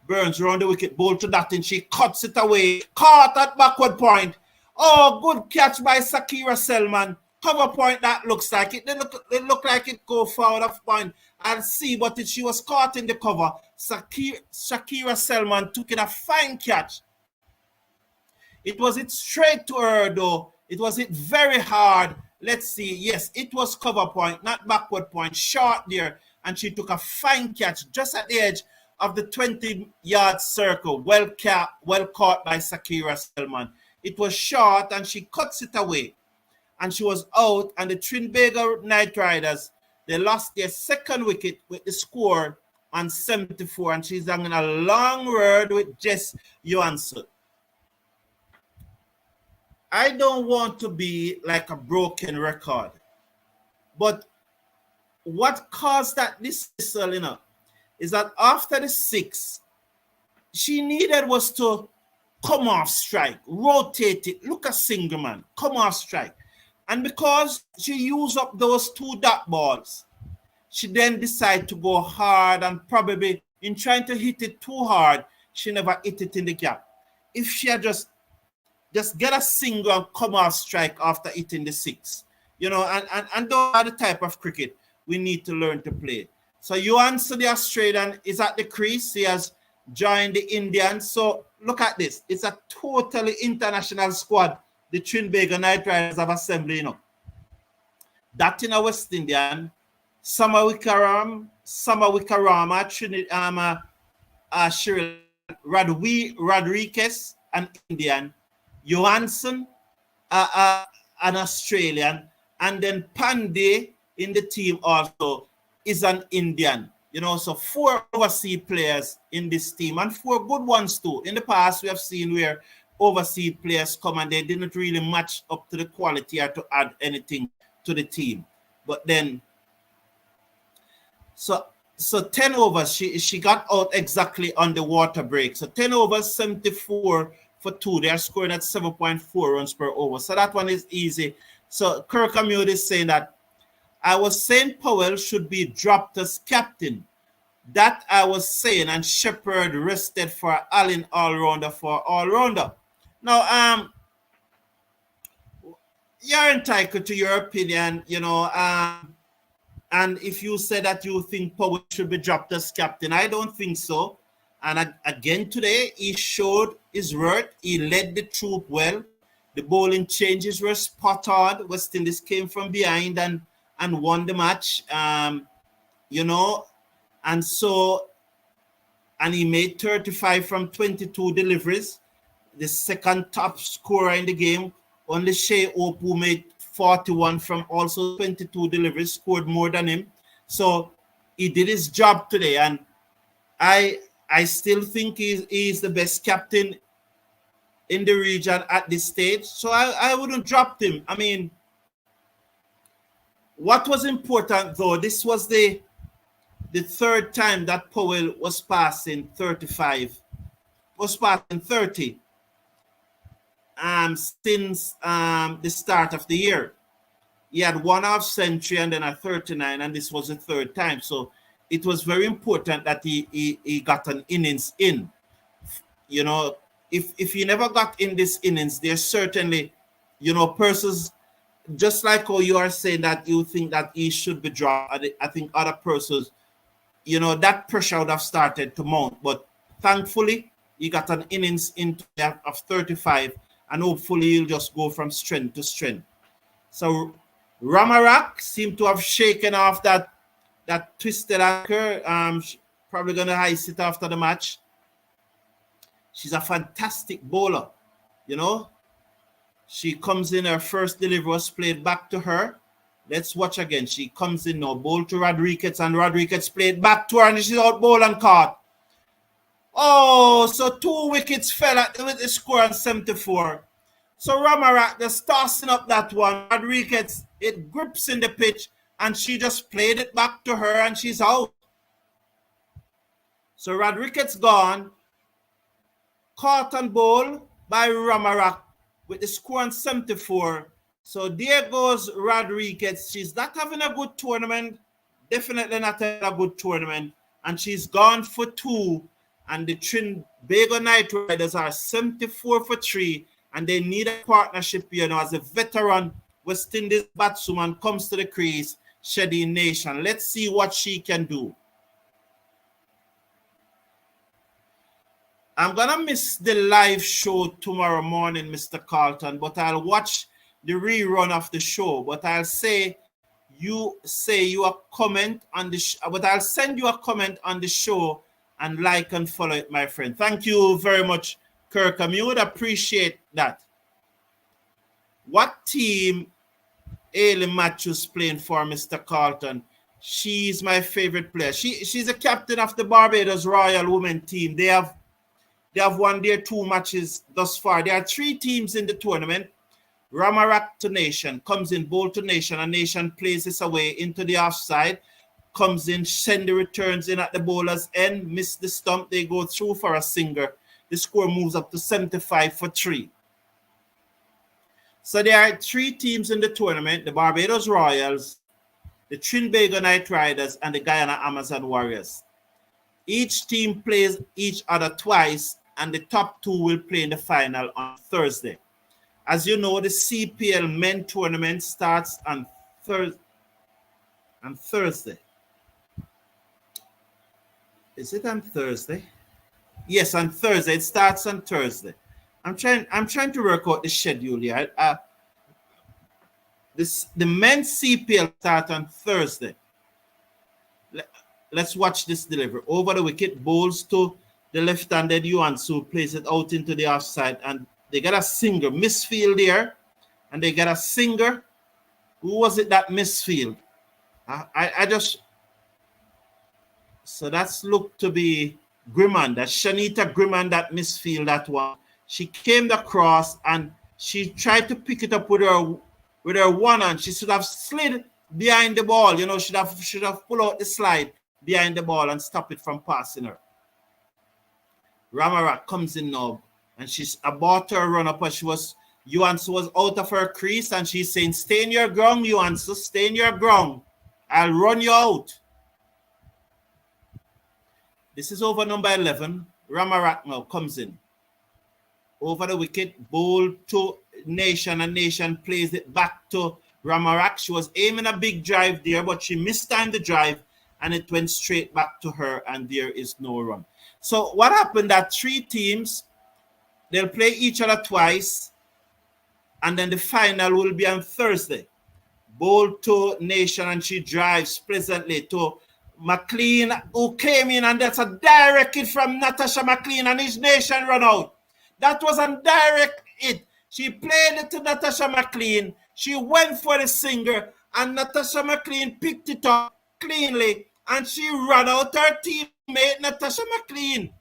Burns round the wicket, bowl to Dottin. She cuts it away. Caught at backward point. Oh, good catch by Shakira Selman. Cover point that looks like it. It looked like it go forward of point. I'll see, but she was caught in the cover. Shakira Selman took it a fine catch. It was hit straight to her though. It was hit very hard. Let's see. Yes, it was cover point, not backward point. Short there. And she took a fine catch just at the edge of the 20-yard circle. Well caught by Shakira Selman. It was short and she cuts it away. And she was out. And the Trinbago Knight Riders, they lost their second wicket with the score on 74, and she's having a long word with Jess Johansson. I don't want to be like a broken record, but what caused that dismissal, is that after the 6, she needed was to come off strike, rotate it, look a single man, come off strike. And because she used up those 2 dot balls, she then decided to go hard, and probably in trying to hit it too hard, she never hit it in the gap. If she had just get a single and come off strike after hitting the 6, and those are the type of cricket we need to learn to play. So Johansson, the Australian, is at the crease. He has joined the Indians. So look at this. It's a totally international squad the Trinbago Knight Riders have assembled, Dottin, a West Indian, Samawikarama, Rodriguez, an Indian, Johansson, an Australian, and then Pandey in the team also is an Indian. So 4 overseas players in this team, and 4 good ones too. In the past, we have seen where overseas players come and they didn't really match up to the quality or to add anything to the team. But then, so 10 overs, she got out exactly on the water break. So 10 overs, 74 for 2. They are scoring at 7.4 runs per over. So that one is easy. So Kirk Amute is saying that I was saying Powell should be dropped as captain. That I was saying, and Shepherd rested for Allen all-rounder for all-rounder. Now, you're entitled to your opinion, and if you say that you think Powell should be dropped as captain, I don't think so. And again today, he showed his worth. He led the troop well. The bowling changes were spot on. West Indies came from behind and won the match, and he made 35 from 22 deliveries. The second top scorer in the game. Only Shea Ope, who made 41 from also 22 deliveries, scored more than him. So he did his job today, and I still think he's the best captain in the region at this stage. So I wouldn't drop him. I mean, what was important though, this was the 3rd time that Powell was passing 35, was passing 30 since the start of the year. He had 1 half century and then a 39, and this was the 3rd time. So it was very important that he got an innings in. If he never got in this innings, there's certainly, persons, just like how you are saying that you think that he should be dropped, I think other persons, that pressure would have started to mount. But thankfully, he got an innings into that of 35, and hopefully he'll just go from strength to strength. So Ramarak seemed to have shaken off that twisted anchor. Probably going to ice it after the match. She's a fantastic bowler, She comes in, her first delivery was played back to her. Let's watch again. She comes in now, bowl to Rodriguez, and Rodriguez played back to her, and she's out bowl and caught. Oh, so 2 wickets fell with the score on 74. So Ramarak just tossing up that one. Rodriguez, it grips in the pitch, and she just played it back to her, and she's out. So Rodriguez gone. Caught and bowl by Ramarak with the score on 74. So there goes Rodriguez. She's not having a good tournament. Definitely not having a good tournament. And she's gone for 2. And the Trinbago Knight Riders are 74 for 3. And they need a partnership, as a veteran West Indies batswoman comes to the crease, Shady Nation. Let's see what she can do. I'm going to miss the live show tomorrow morning, Mr. Carlton, but I'll watch the rerun of the show. But I'll say you a comment on the but I'll send you a comment on the show and like and follow it, my friend. Thank you very much, Kirk. You would appreciate that. What team Ailey Matthews playing for, Mr. Carlton? She's my favorite player. She's a captain of the Barbados Royal Women team. They have won their 2 matches thus far. There are 3 teams in the tournament. Ramarak to Nation comes in, bowl to Nation, and Nation plays this away into the offside. Comes in, send the returns in at the bowler's end, miss the stump, they go through for a singer. The score moves up to 75 for 3. So there are 3 teams in the tournament: the Barbados Royals, the Trinbago Knight Riders, and the Guyana Amazon Warriors. Each team plays each other twice, and the top 2 will play in the final on Thursday. As you know, the CPL men tournament starts on Thursday. Is it on Thursday? Yes, on Thursday. It starts on Thursday. I'm trying to work out the schedule here. The men's CPL start on Thursday. Let's watch this delivery. Over the wicket, bowls to the left-handed Yuansu, plays it out into the offside, and they got a singer. Misfield there, and they got a singer. Who was it that misfield? I just... So that's looked to be Grimman. That's Shanita Grimman that misfield that one. She came across and she tried to pick it up with her one hand. She should have slid behind the ball. You know, should have pulled out the slide behind the ball and stop it from passing her. Ramarak comes in now, and she's about to run up, but Yuansu was out of her crease, and she's saying, "Stay in your ground, Yuansu, stay in your ground. I'll run you out." This is over number 11. Ramarak now comes in. Over the wicket, bowl to Nation, and Nation plays it back to Ramarak. She was aiming a big drive there, but she mistimed the drive, and it went straight back to her, and there is no run. So what happened that 3 teams, they'll play each other twice, and then the final will be on Thursday. Bowl to Nation, and she drives pleasantly to McLean, who came in, and that's a direct hit from Natasha McLean, and his Nation run out. That was a direct hit. She played it to Natasha McLean. She went for the singer, and Natasha McLean picked it up cleanly, and she ran out her teammate, Natasha McLean.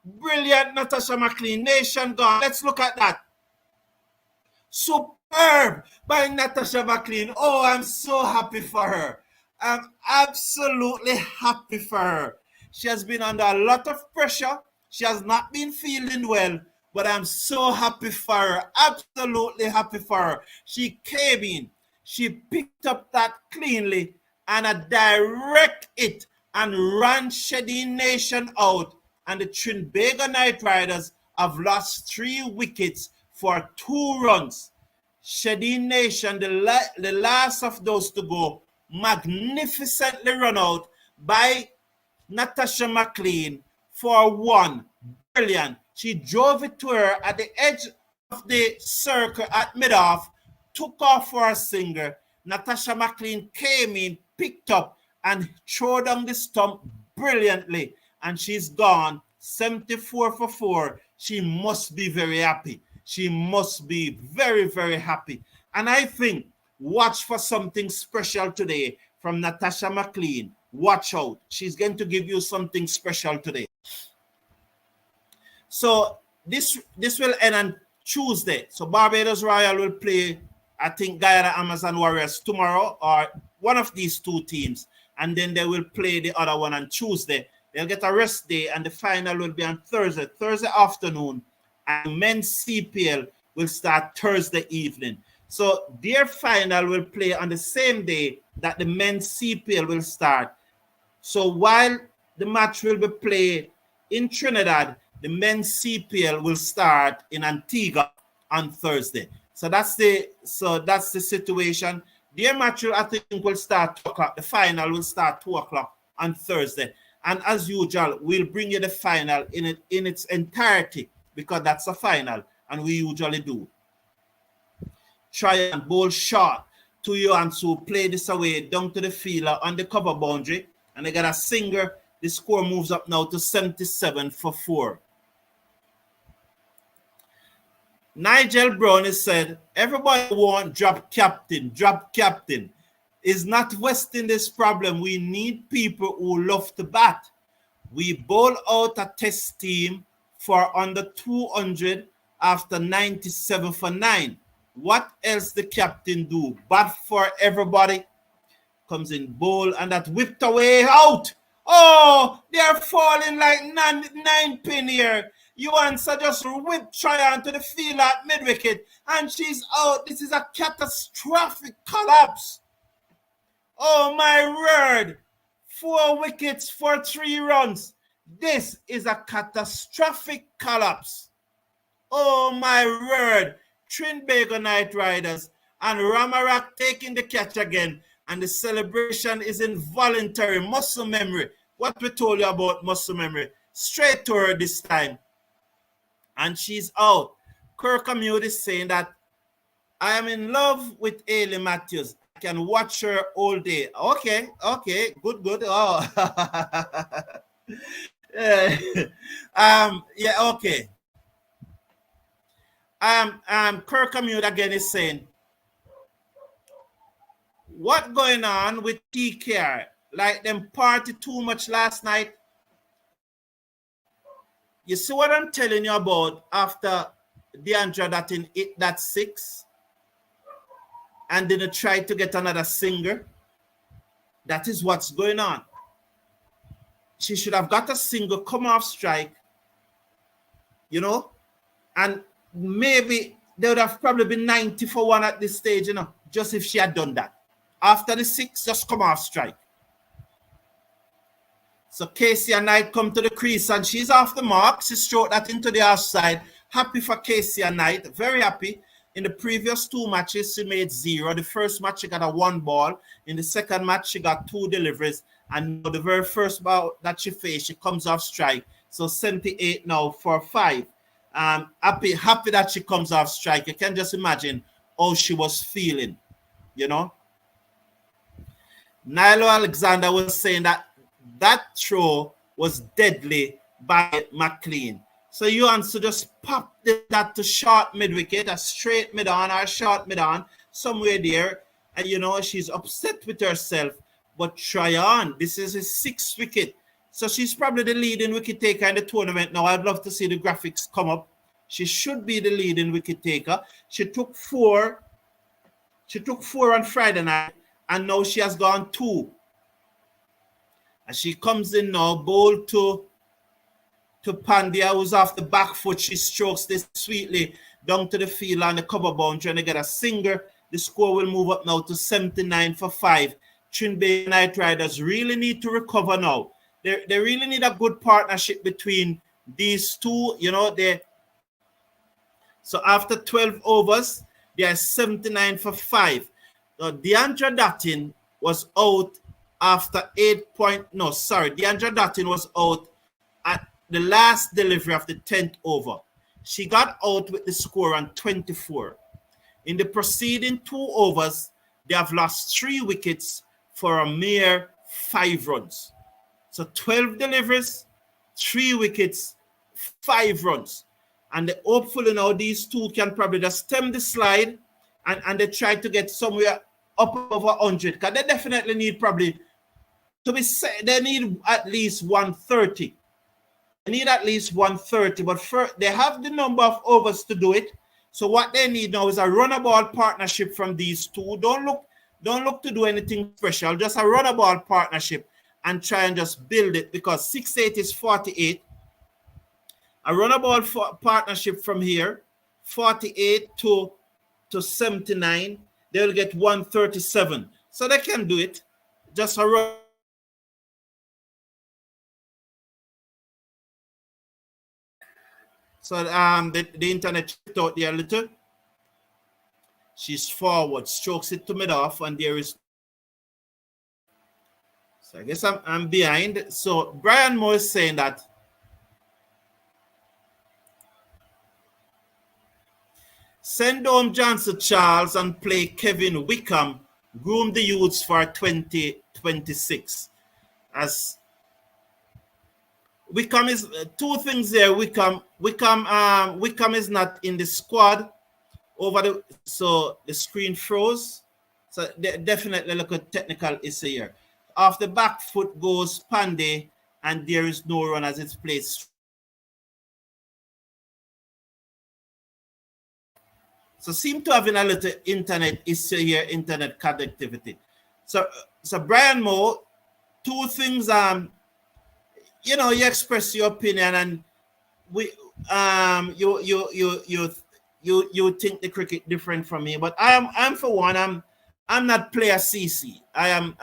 Brilliant, Natasha McLean. Nation gone. Let's look at that. Superb by Natasha McLean. Oh, I'm so happy for her. I'm absolutely happy for her. She has been under a lot of pressure. She has not been feeling well, but I'm so happy for her. Absolutely happy for her. She came in. She picked up that cleanly and a direct hit and ran Shedeen Nation out. And the Trinbago Knight Riders have lost 3 wickets for 2 runs. Shedeen Nation, the last of those to go, magnificently run out by Natasha McLean for 1. Brilliant. She drove it to her at the edge of the circle at mid-off, took off for a singer. Natasha McLean came in, picked up, and threw down the stump brilliantly. And she's gone 74 for 4. She must be very happy. She must be very, very happy. And I think, watch for something special today from Natasha McLean. Watch out. She's going to give you something special today. So this will end on Tuesday. So Barbados Royal will play, I think, Guyana Amazon Warriors tomorrow, or one of these 2 teams. And then they will play the other one on Tuesday. They'll get a rest day, and the final will be on Thursday afternoon. And men's CPL will start Thursday evening. So their final will play on the same day that the men's CPL will start. So while the match will be played in Trinidad, the men's CPL will start in Antigua on Thursday. So that's the situation. Their match, I think, will start 2 o'clock. The final will start 2 o'clock on Thursday. And as usual, we'll bring you the final in its entirety, because that's a final, and we usually do. Try and bowl short to Yuansu, play this away down to the fielder on the cover boundary, and they got a singer. The score moves up now to 77 for 4. Nigel Brown has said, everybody want drop captain. Is not West Indies' problem. We need people who love to bat. We bowl out a test team for under 200 after 97 for 9. What else the captain do? Bat for everybody. Comes in bowl and that whipped away out. Oh, they're falling like nine pin here. Yuansa just whipped Tryon to the field at mid wicket and she's out. This is a catastrophic collapse. Oh my word. 4 wickets for 3 runs. This is a catastrophic collapse. Oh my word. Trinbago Knight Riders and Ramarak taking the catch again. And the celebration is involuntary. Muscle memory. What we told you about muscle memory. Straight to her this time. And she's out. Kirkhamute is saying that I am in love with Ailey Matthews. I can watch her all day. Okay. Good. Oh. Yeah, okay. Kirkhamute again is saying, what going on with TKR? Like them party too much last night? You see what I'm telling you about after DeAndre Dottin hit that 6 and then try to get another single? That is what's going on. She should have got a single, come off strike, you know, and maybe there would have probably been 90 for 1 at this stage, you know, just if she had done that. After the 6, just come off strike. So Casey and Knight come to the crease and she's off the mark. She stroked that into the outside. Happy for Casey and Knight. Very happy. In the previous 2 matches, she made 0. The first match, she got a 1 ball. In the second match, she got 2 deliveries. And the very first ball that she faced, she comes off strike. So 78 now for 5. Happy that she comes off strike. You can just imagine how she was feeling, you know. Nilo Alexander was saying that throw was deadly by McLean. So you want to just pop that to short mid wicket, a straight mid on or short mid on, somewhere there. And you know, she's upset with herself. But try on. This is his 6th wicket. So she's probably the leading wicket taker in the tournament. Now I'd love to see the graphics come up. She should be the leading wicket taker. She took 4. She took 4 on Friday night. And now she has gone 2. And she comes in now, bowl to Pandey, who's off the back foot. She strokes this sweetly down to the field on the cover boundary and they get a single. The score will move up now to 79 for 5. Trinbago Knight Riders really need to recover now. They really need a good partnership between these two. You know, so after 12 overs, they are 79 for 5. DeAndre Dottin was out after DeAndre Dottin was out at the last delivery of the 10th over. She got out with the score on 24. In the preceding 2 overs, they have lost 3 wickets for a mere 5 runs. So 12 deliveries, 3 wickets, 5 runs. And hopefully now these 2 can probably just stem the slide and they try to get somewhere up over 100. Because they definitely need probably, they need at least 130. They need at least 130. But they have the number of overs to do it. So what they need now is a runner-ball partnership from these 2. Don't look to do anything special. Just a runner-ball partnership and try and just build it because 6-8 is 48. A runner-ball partnership from here, 48 to 79, they will get 137. So they can do it. Just a run. So the internet checked out there a little. She's forward, strokes it to mid off, and there is. So I guess I'm behind. So Brian Moore is saying that send home Johnson Charles and play Kevin Wickham, groom the youths for 2026. As Wickham is 2 things there. Wickham is not in the squad so the screen froze. So definitely look at technical issue here. Off the back foot goes Pandey, and there is no run as it's placed. So seem to having a little internet issue here, internet connectivity. So Brian Moore, two things. You express your opinion, and we you think the cricket different from me, but I'm for one, I'm not player CC. I'm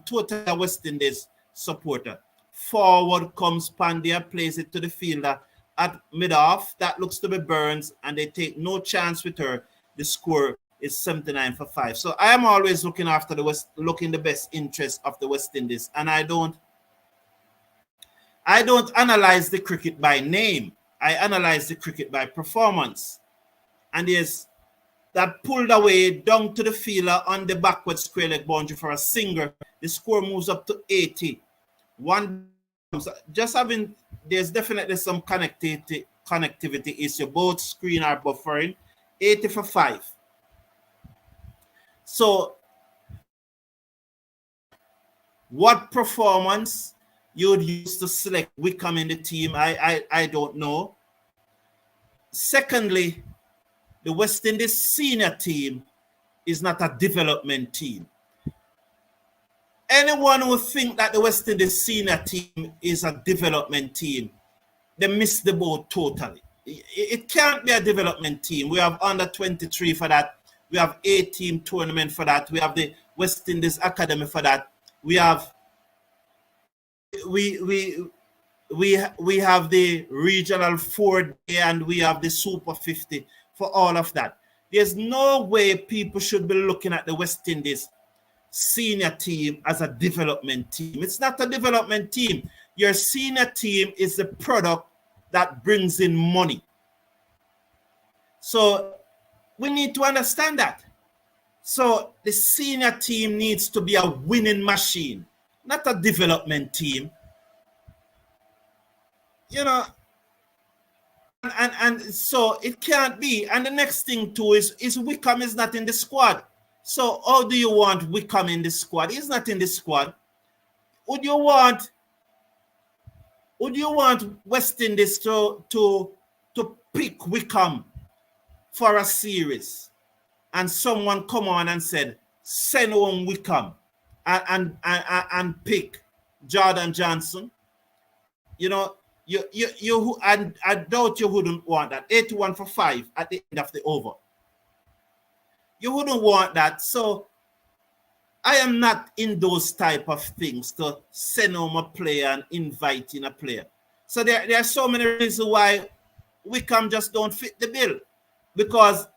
totally a West Indies supporter. Forward comes Pandya, plays it to the fielder at mid-off. That looks to be Burns, and they take no chance with her. The score is 79 for 5. So I am always looking after looking the best interest of the West Indies, and I don't analyze the cricket by name. I analyze the cricket by performance. And there's that pulled away down to the fielder on the backward square leg boundary for a single. The score moves up to 80. There's definitely some connectivity issue. Both screens are buffering. 80 for 5. So what performance you would use to select Wickham in the team, I don't know. Secondly, the West Indies senior team is not a development team. Anyone who think that the West Indies senior team is a development team, they miss the boat totally. It can't be a development team. We have under 23 for that. We have A-team tournament for that. We have the West Indies Academy for that. We have the regional 4-day, and we have the Super 50 for all of that. There's no way people should be looking at the West Indies senior team as a development team. It's not a development team. Your senior team is the product that brings in money. So we need to understand that. So the senior team needs to be a winning machine, not a development team. And so it can't be. And the next thing too is Wickham is not in the squad. So how do you want Wickham in the squad? He's not in the squad. Would you want West Indies to pick Wickham for a series, and someone come on and said, send home Wickham and pick Jordan Johnson? I doubt you wouldn't want that. 81 for 5 at the end of the over. You wouldn't want that. So I am not in those type of things to send home a player and invite in a player. So there are so many reasons why Wickham just don't fit the bill. Because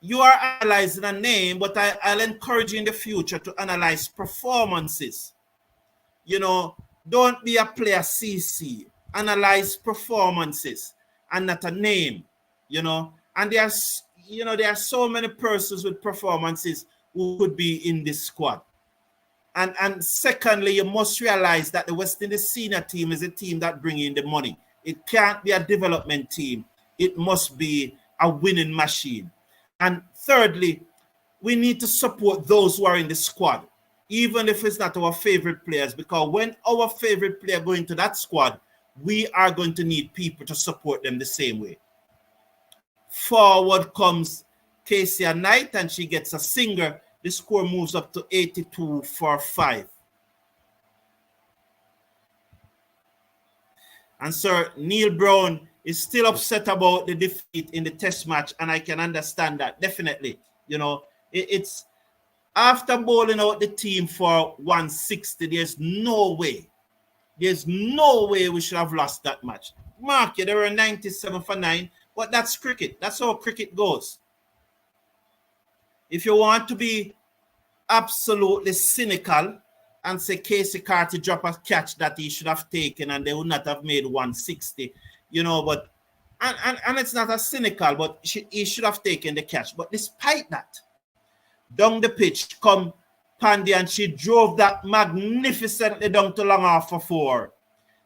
you are analyzing a name, but I'll encourage you in the future to analyze performances. Don't be a player CC. Analyze performances and not a name. And there are so many persons with performances who could be in this squad. And secondly, you must realize that the West Indies senior team is a team that brings in the money. It can't be a development team. It must be a winning machine. And thirdly, we need to support those who are in the squad, even if it's not our favorite players, because when our favorite player go into that squad, we are going to need people to support them the same way. Forward comes Casey Knight, and she gets a singer. The score moves up to 82 for 5. And Sir Neil Brown is still upset about the defeat in the test match, and I can understand that, definitely. It's after bowling out the team for 160, there's no way we should have lost that match. Mark, they were 97 for 9, but that's cricket. That's how cricket goes. If you want to be absolutely cynical and say Casey Carty dropped a catch that he should have taken and they would not have made 160, but and it's not as cynical, but he should have taken the catch. But despite that, down the pitch come Pandey, and she drove that magnificently down to long off for 4.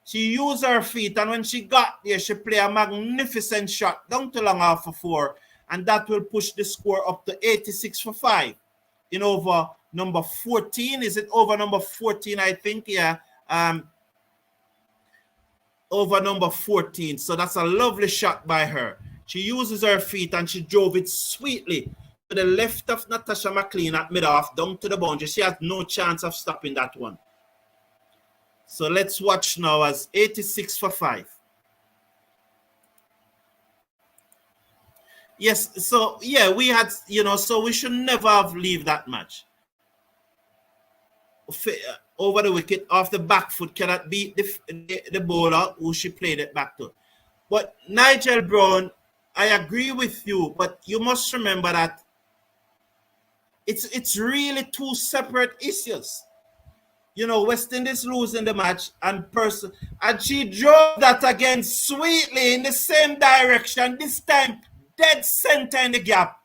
She used her feet, and when she got there, she played a magnificent shot down to long off for 4, and that will push the score up to 86 for 5. in over number 14. Is it over number 14? I think, yeah. Over number 14. So that's a lovely shot by her. She uses her feet and she drove it sweetly to the left of Natasha McLean at mid-off, down to the boundary. She has no chance of stopping that one. So let's watch now as 86 for 5. Yes, so yeah, we had, so we should never have leave that match. Over the wicket, off the back foot, cannot beat the bowler who she played it back to. But Nigel Brown, I agree with you, but you must remember that it's really two separate issues. West Indies losing the match and she drove that again sweetly in the same direction, this time dead center in the gap.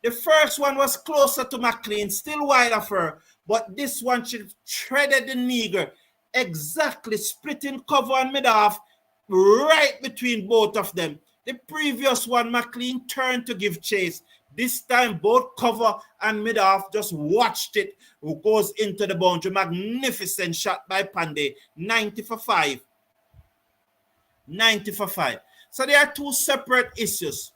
The first one was closer to McLean, still wide of her, but this one she threaded the nigger, exactly splitting cover and mid-off, right between both of them. The previous one, McLean turned to give chase. This time, both cover and mid-off just watched it. Who goes into the boundary. Magnificent shot by Pandey. 90 for 5. 90 for 5. So there are two separate issues.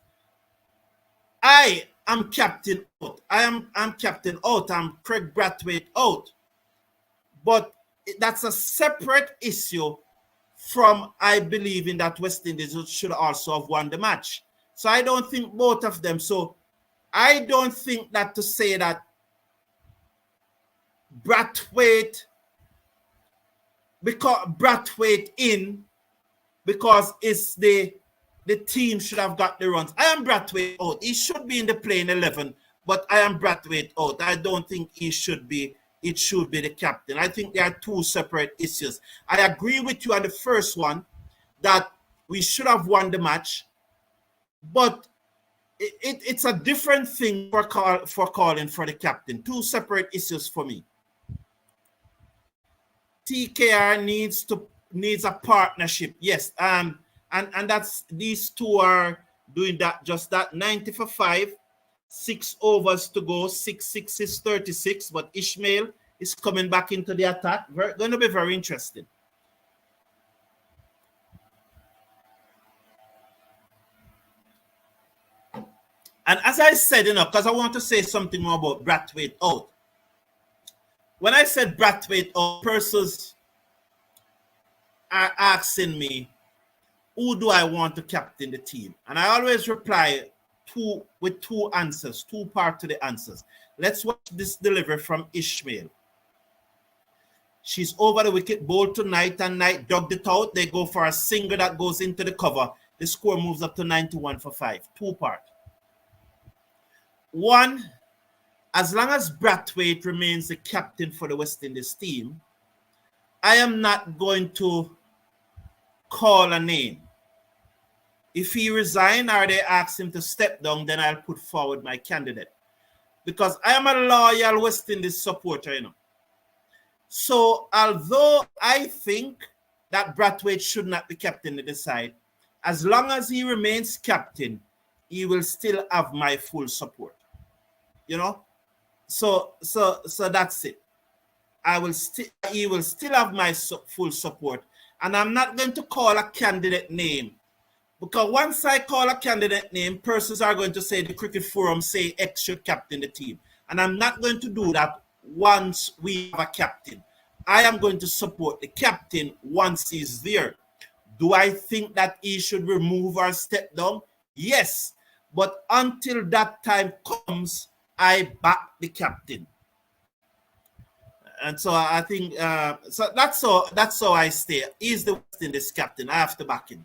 I am captain out. I'm captain out. I'm Craig Brathwaite out. But that's a separate issue from I believe in that West Indies should also have won the match. So I don't think both of them. So I don't think that to say that Brathwaite, because Brathwaite in, because it's the team should have got the runs. I am Brathwaite out. He should be in the playing 11, but I am Brathwaite out. I don't think it should be the captain. I think there are two separate issues. I agree with you on the first one that we should have won the match, but it's a different thing for calling for the captain. Two separate issues for me. TKR needs a partnership. Yes, and that's these two are doing that, just that. 90 for 5, 6 overs to go, 6 is 36, but Ishmael is coming back into the attack. Going to be very interesting. And as I said, because I want to say something more about Brathwaite out. When I said Brathwaite out, persons are asking me, who do I want to captain the team? And I always reply with two answers, two parts to the answers. Let's watch this delivery from Ishmael. She's over the wicket, bowled to Knight, and Knight dug it out. They go for a single that goes into the cover. The score moves up to 91 for 5. Two part. One, as long as Brathwaite remains the captain for the West Indies team, I am not going to call a name. If he resigns or they ask him to step down, then I'll put forward my candidate. Because I am a loyal West Indies supporter, So although I think that Brathwaite should not be captain of the side, as long as he remains captain, he will still have my full support. So that's it. He will still have my full support. And I'm not going to call a candidate name. Because once I call a candidate name, persons are going to say the cricket forum say X should captain the team. And I'm not going to do that once we have a captain. I am going to support the captain once he's there. Do I think that he should remove or step down? Yes. But until that time comes, I back the captain. And so I think so that's how I stay. He's the West Indies captain. I have to back him.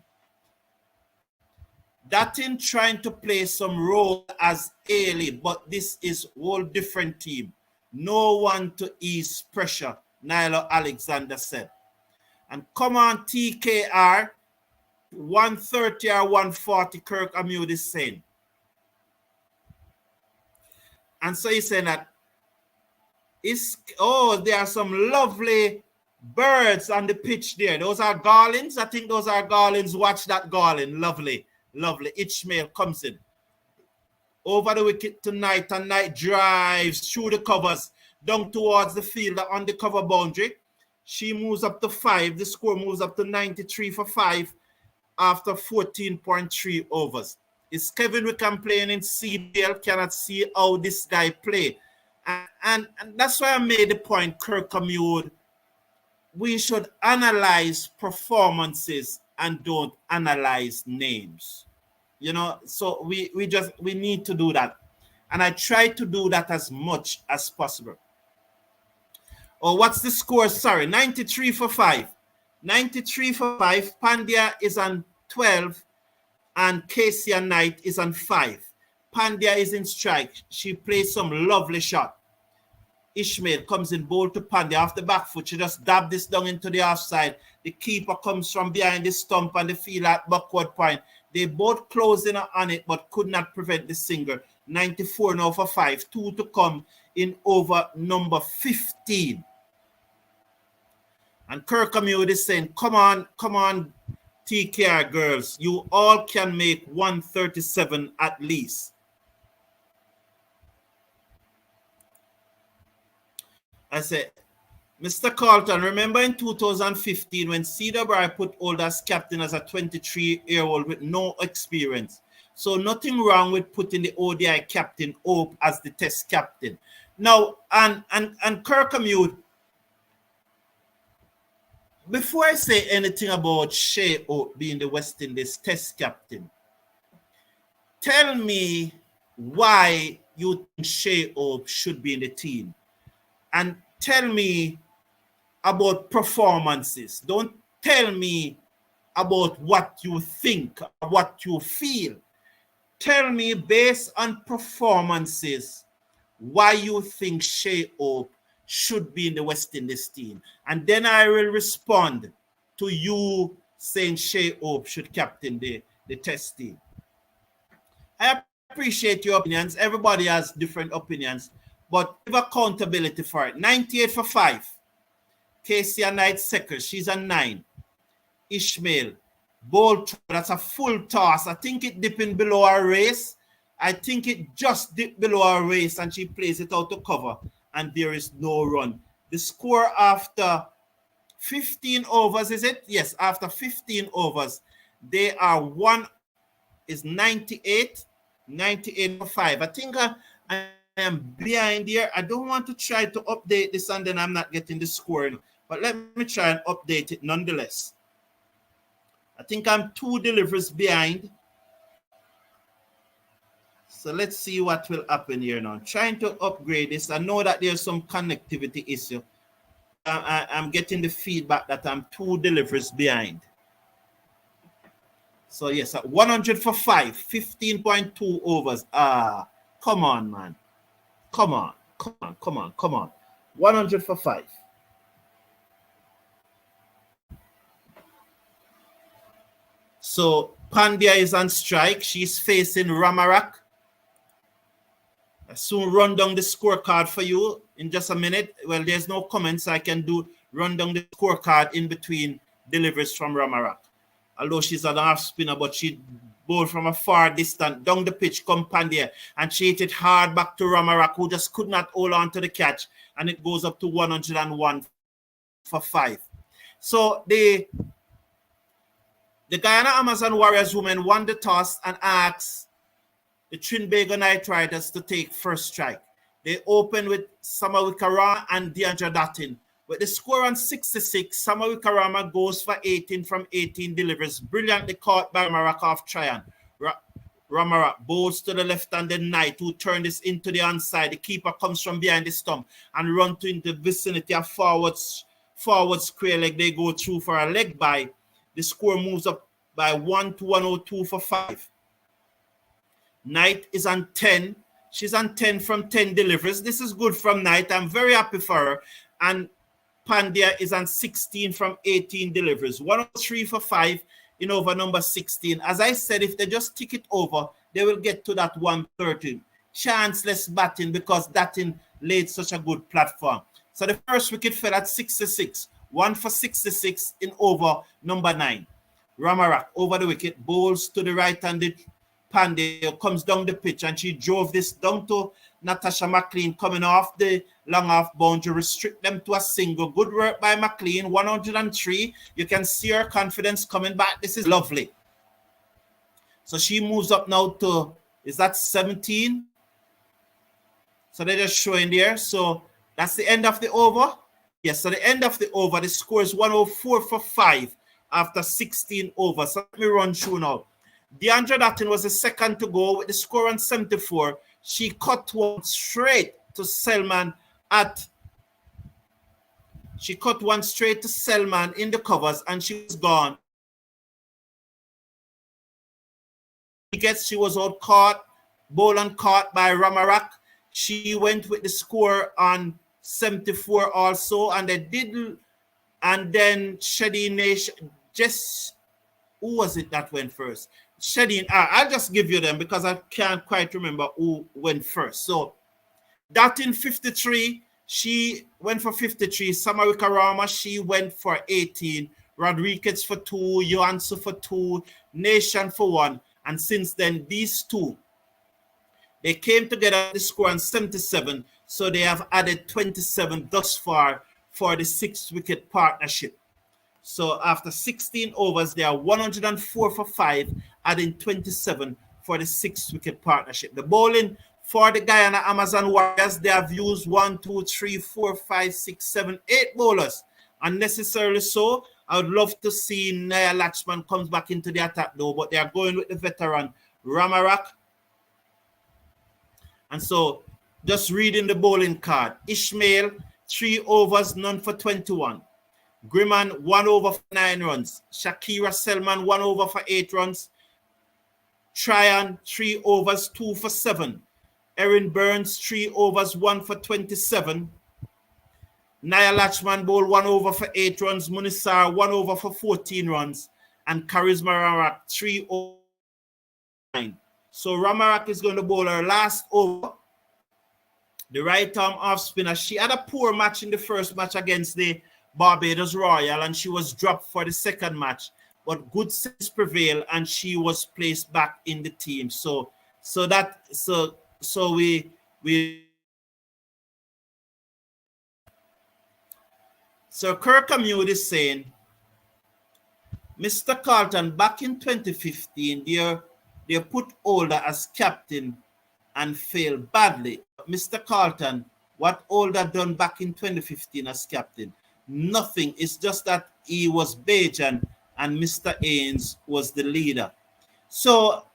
Dottin trying to play some role as Ailey, but this is a whole different team. No one to ease pressure, Nyla Alexander said. And come on, TKR, 130 or 140, Kirk Amute is saying. And so he's saying that there are some lovely birds on the pitch there. Those are garlands. I think those are garlands. Watch that garland. Lovely. Lovely. Ishmael comes in. over the wicket to Knight, and Knight drives through the covers down towards the fielder on the cover boundary. She moves up to 5. The score moves up to 93 for 5 after 14.3 overs. Is Kevin Wickham playing in CPL? Cannot see how this guy play. And that's why I made the point, Kirk Commute, we should analyze performances and don't analyze names. You know, so we need to do that. And I try to do that as much as possible. Oh, what's the score? Sorry, 93 for 5. 93 for 5. Pandey is on 12 and Casey and Knight is on 5. Pandey is in strike. She plays some lovely shot. Ishmael comes in bowl to Pandey off the back foot. She just dabbed this down into the offside. The keeper comes from behind the stump and the field at backward point. They both closed in on it but could not prevent the single. 94 now for 5. 2 to come in over number 15. And Kirk Commute is saying, come on, TKR girls. You all can make 137 at least. I said, Mr. Carlton, remember in 2015 when Cedar put Old as captain as a 23-year-old with no experience. So nothing wrong with putting the ODI captain Hope as the test captain. Now, and Kirk Commute, before I say anything about Shea Hope being the West Indies test captain, tell me why you think Shea Hope should be in the team. And tell me about performances. Don't tell me about what you think, what you feel. Tell me based on performances why you think Shea Hope should be in the West Indies team. And then I will respond to you saying Shea Hope should captain the test team. I appreciate your opinions. Everybody has different opinions, but give accountability for it. 98 for 5. Casey and Knight second. She's a 9. Ishmael. Bolt, that's a full toss. I think it dipping below her race. I think it just dipped below her race and she plays it out to cover. And there is no run. The score after 15 overs, is it? Yes, after 15 overs, they are 98 for 5. I think I am behind here. I don't want to try to update this and then I'm not getting the score. But let me try and update it nonetheless. I think I'm 2 deliveries behind. So let's see what will happen here now. I'm trying to upgrade this. I know that there's some connectivity issue. I'm getting the feedback that I'm 2 deliveries behind. So yes, 100 for 5, 15.2 overs. Come on, man. Come on. 100 for 5. So Pandey is on strike. She's facing Ramarak. I'll soon run down the scorecard for you in just a minute. Well, there's no comments. I can run down the scorecard in between deliveries from Ramarak. Although she's an half spinner, but she bowled from a far distance down the pitch, come Pandey, and she hit it hard back to Ramarak, who just could not hold on to the catch, and it goes up to 101 for 5. So the Guyana Amazon Warriors women won the toss and asked the Trinbago Knight Riders to take first strike. They opened with Samawikarama and Deandra Dottin. With the score on 66, Samawikarama goes for 18 from 18 delivers. Brilliantly caught by Ramarak off Tryon. Ramarak bowls to the left-handed Knight, who turned this into the onside. The keeper comes from behind the stump and run to the vicinity of forward square leg. They go through for a leg by. The score moves up by 1 to 102 for 5. Knight is on 10. She's on 10 from 10 deliveries. This is good from Knight. I'm very happy for her. And Pandey is on 16 from 18 deliveries. 103 for 5 in over number 16. As I said, if they just tick it over, they will get to that 130. Chanceless batting because Dottin laid such a good platform. So the first wicket fell at 66. 1 for 66 in over number 9. Ramarak over the wicket, bowls to the right-handed Pandey comes down the pitch, and she drove this down to Natasha McLean coming off the long off boundary, restrict them to a single. Good work by McLean, 103. You can see her confidence coming back. This is lovely. So she moves up now to, is that 17? So they're just showing there. So that's the end of the over. Yes, so the end of the over, the score is 104 for 5 after 16 overs. So let me run through now. DeAndre Dottin was the second to go with the score on 74. She cut one straight to Selman in the covers, and she was gone. She was out caught, bowling caught by Ramarak. She went with the score on 74 also, and they did, and then Shady Nation, just, who was it that went first? Shady, I'll just give you them because I can't quite remember who went first. So Dottin 53, she went for 53. Samarika Rama, she went for 18. Rodriguez for 2, Johansson for 2, Nation for 1. And since then, these two, they came together the score on 77. So they have added 27 thus far for the 6-wicket partnership. So after 16 overs, they are 104 for 5, adding 27 for the 6-wicket partnership. The bowling for the Guyana Amazon Warriors, they have used 1, 2, 3, 4, 5, 6, 7, 8 bowlers. Unnecessarily so. I would love to see Naya Latchman comes back into the attack though, but they are going with the veteran Ramarak. And so just reading the bowling card. Ishmael, 3 overs, none for 21. Grimman, 1 over for 9 runs. Shakira Selman, 1 over for 8 runs. Tryon, 3 overs, 2 for 7. Erin Burns, 3 overs, 1 for 27. Naya Latchman bowled 1 over for 8 runs. Munisar, 1 over for 14 runs. And Charisma Ramarak, 3 over 9. So Ramarak is going to bowl her last over. The right arm off spinner. She had a poor match in the first match against the Barbados Royal, and she was dropped for the second match. But good sense prevailed, and she was placed back in the team. So Kirk Amew is saying, Mr. Carlton, back in 2015, they put Older as captain and failed badly. Mr. Carlton, what Older done back in 2015 as captain? Nothing. It's just that he was Bajan and Mr. Ains was the leader. So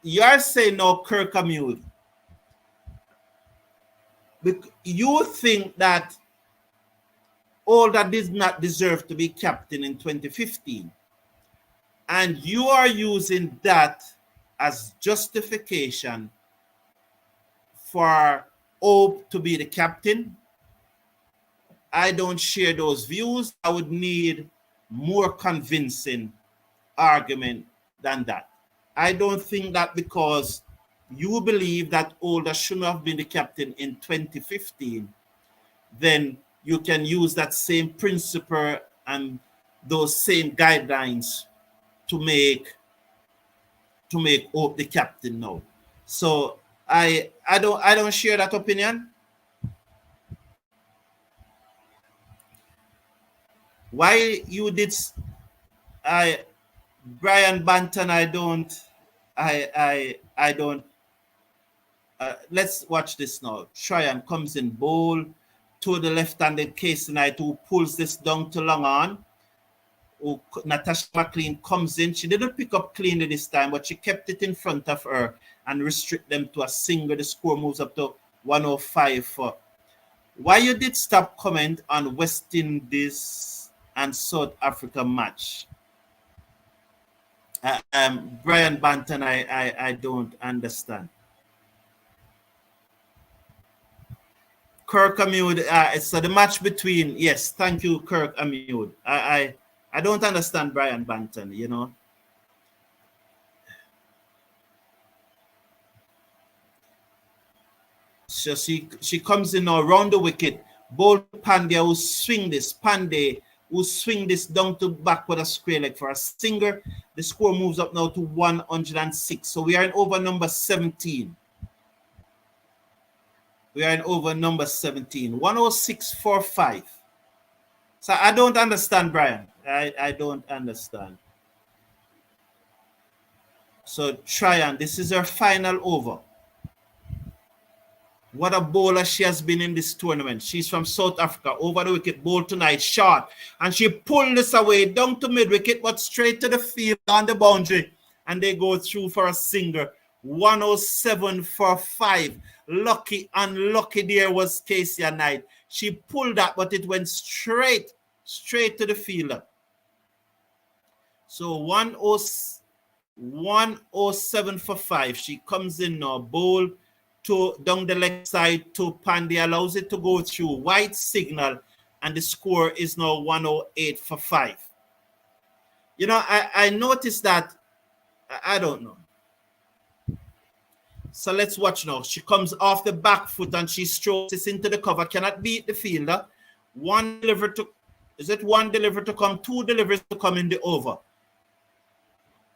you're saying now, Kirk Amew, you think that Older did not deserve to be captain in 2015, and you are using that as justification for Hope to be the captain. I don't share those views. I would need more convincing argument than that. I don't think that because you believe that Older shouldn't have been the captain in 2015, then you can use that same principle and those same guidelines to make Hope the captain now. So I don't share that opinion. Why you did Brian Banton, I don't. Let's watch this now. Tryon comes in bowl to the left-handed Casey Knight, who pulls this down to long on. Natasha McLean comes in. She didn't pick up cleanly this time, but she kept it in front of her and restrict them to a single. The score moves up to 105 for. Why you did stop comment on West Indies and South Africa match? Brian Banton, I don't understand. Kirk Amew, so the match between, yes, thank you, Kirk Amew. I don't understand Brian Banton, you know. So she comes in now around the wicket. Bowl Pandey who swing this. Pandey who swing this down to back with a square leg for a singer. The score moves up now to 106. So we are in over number 17. We are in over number 17. 106.45. So I don't understand, Brian. I don't understand. So Tryon, this is her final over. What a bowler she has been in this tournament. She's from South Africa. Over the wicket, bowl tonight, short. And she pulled this away down to mid-wicket, but straight to the field on the boundary. And they go through for a singer. 107 for 5. Lucky, unlucky there was Casey Knight. She pulled that, but it went straight to the fielder. So 107 for 5. She comes in now, bowl to down the left side to Pandey, allows it to go through, white signal, and the score is now 108 for 5. You know, I noticed that, I don't know. So let's watch now. She comes off the back foot and she strokes this into the cover, cannot beat the fielder. One delivery to come, two deliveries to come in the over.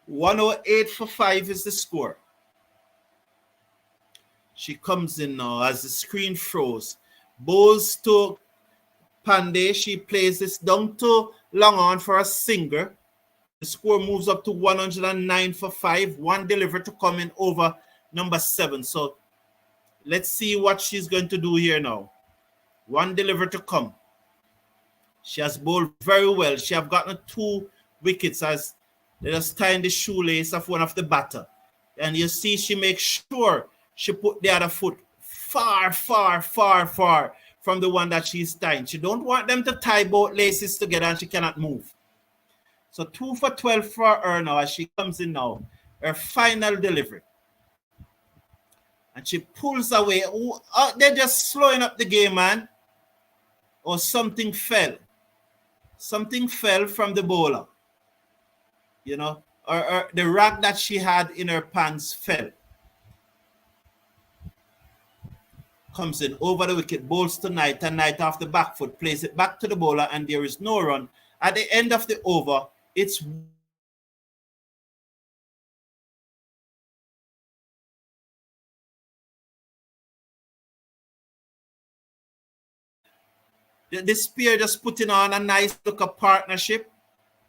108 for 5 is the score. She comes in now as the screen froze. Bowls to Pandey. She plays this down to long on for a singer. The score moves up to 109 for 5. One delivery to come in over number 7. So let's see what she's going to do here now. One delivery to come. She has bowled very well. She have gotten 2 wickets as they just tying the shoelace of one of the batter. And you see she makes sure she put the other foot far from the one that she's tying. She don't want them to tie both laces together and she cannot move. So 2 for 12 for her now as she comes in now. Her final delivery. And she pulls away. They're just slowing up the game, man. Or something fell. Something fell from the bowler. You know, or the rag that she had in her pants fell. Comes in over the wicket, bowls to Knight, and Knight off the back foot, plays it back to the bowler, and there is no run. At the end of the over, it's the Spear just putting on a nice look of partnership,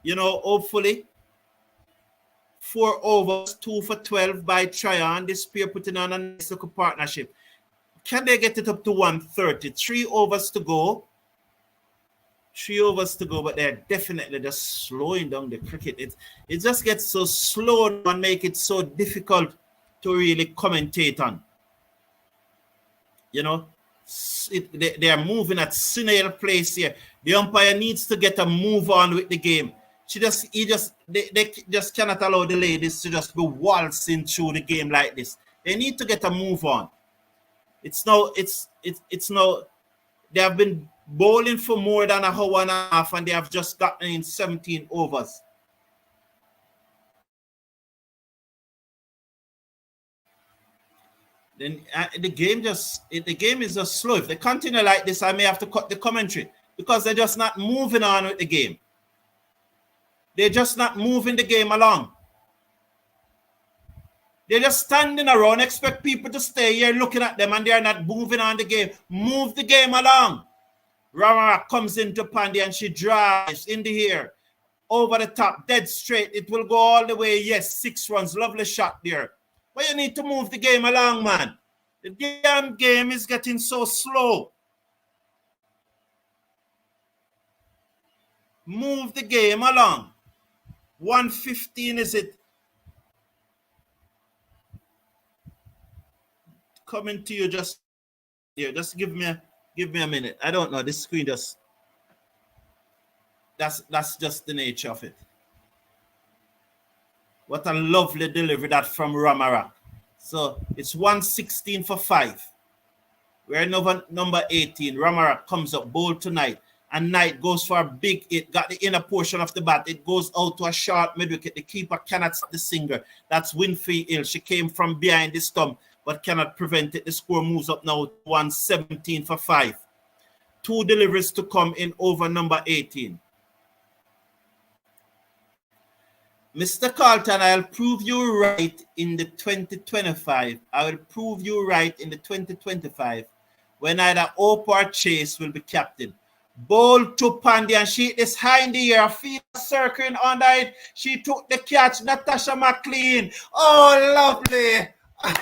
you know, hopefully. 4 overs, 2 for 12 by Tryon. The Spear putting on a nice look of partnership. Can they get it up to 130? 3 overs to go. 3 overs to go, but they're definitely just slowing down the cricket. It just gets so slow and make it so difficult to really commentate on. You know, they are moving at snail pace here. The umpire needs to get a move on with the game. They just cannot allow the ladies to just go waltzing through the game like this. They need to get a move on. It's now they have been bowling for more than an hour and a half and they have just gotten in 17 overs. Then the game is just slow. If they continue like this, I may have to cut the commentary because they're just not moving on with the game. They're just not moving the game along. They're just standing around, expect people to stay here looking at them, and they're not moving on the game. Move the game along. Rara comes into Pandey and she drives in the air. Over the top, dead straight. It will go all the way. Yes, 6 runs. Lovely shot there. But you need to move the game along, man. The damn game is getting so slow. Move the game along. 115 is it? Coming to you just here. Just give me a minute. I don't know. This screen just that's just the nature of it. What a lovely delivery that from Ramarak. So it's 116 for 5. We're number 18. Ramarak comes up, bowl tonight. And Knight goes for a big hit, got the inner portion of the bat. It goes out to a short mid-wicket. The keeper cannot stop the singer. That's Winfrey Hill. She came from behind the stump, but cannot prevent it. The score moves up now to 117 for 5. 2 deliveries to come in over number 18. Mr. Carlton, I'll prove you right in the 2025. I will prove you right in the 2025 when either Hope or Chase will be captain. Ball to Pandey, and she is high in the air. Feet circling under it. She took the catch. Natasha McLean. Oh, lovely.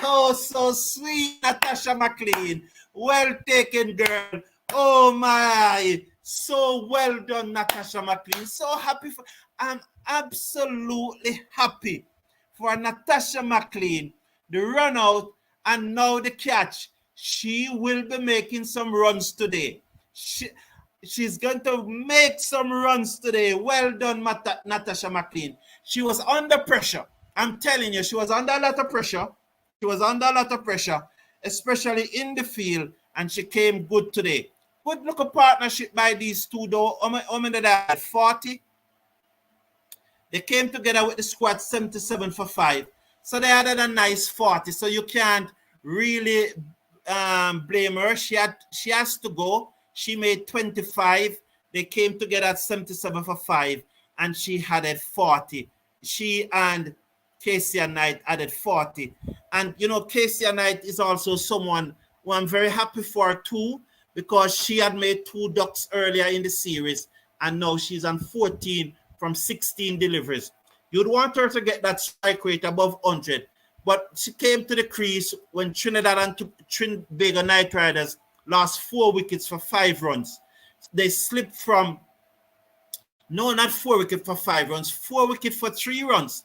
Oh, so sweet, Natasha McLean. Well taken, girl. Oh, my. So well done, Natasha McLean. So happy. I'm absolutely happy for Natasha McLean. The run out and now the catch. She will be making some runs today. She's going to make some runs today. Well done, Natasha McLean. She was under pressure. I'm telling you, she was under a lot of pressure. She was under a lot of pressure, especially in the field, and she came good today. Good look of partnership by these two, though. 40. They came together with the squad 77 for 5. So they added a nice 40. So you can't really blame her. She has to go. She made 25. They came together at 77 for 5. And she added 40. She and Casey Knight added 40. And, you know, Casey Knight is also someone who I'm very happy for too, because she had made 2 ducks earlier in the series. And now she's on 14 from 16 deliveries. You'd want her to get that strike rate above 100, but she came to the crease when Trinidad and Trinbago Night Riders lost 4 wickets for 5 runs. They slipped from, no, not 4 wickets for 5 runs, 4 wickets for 3 runs.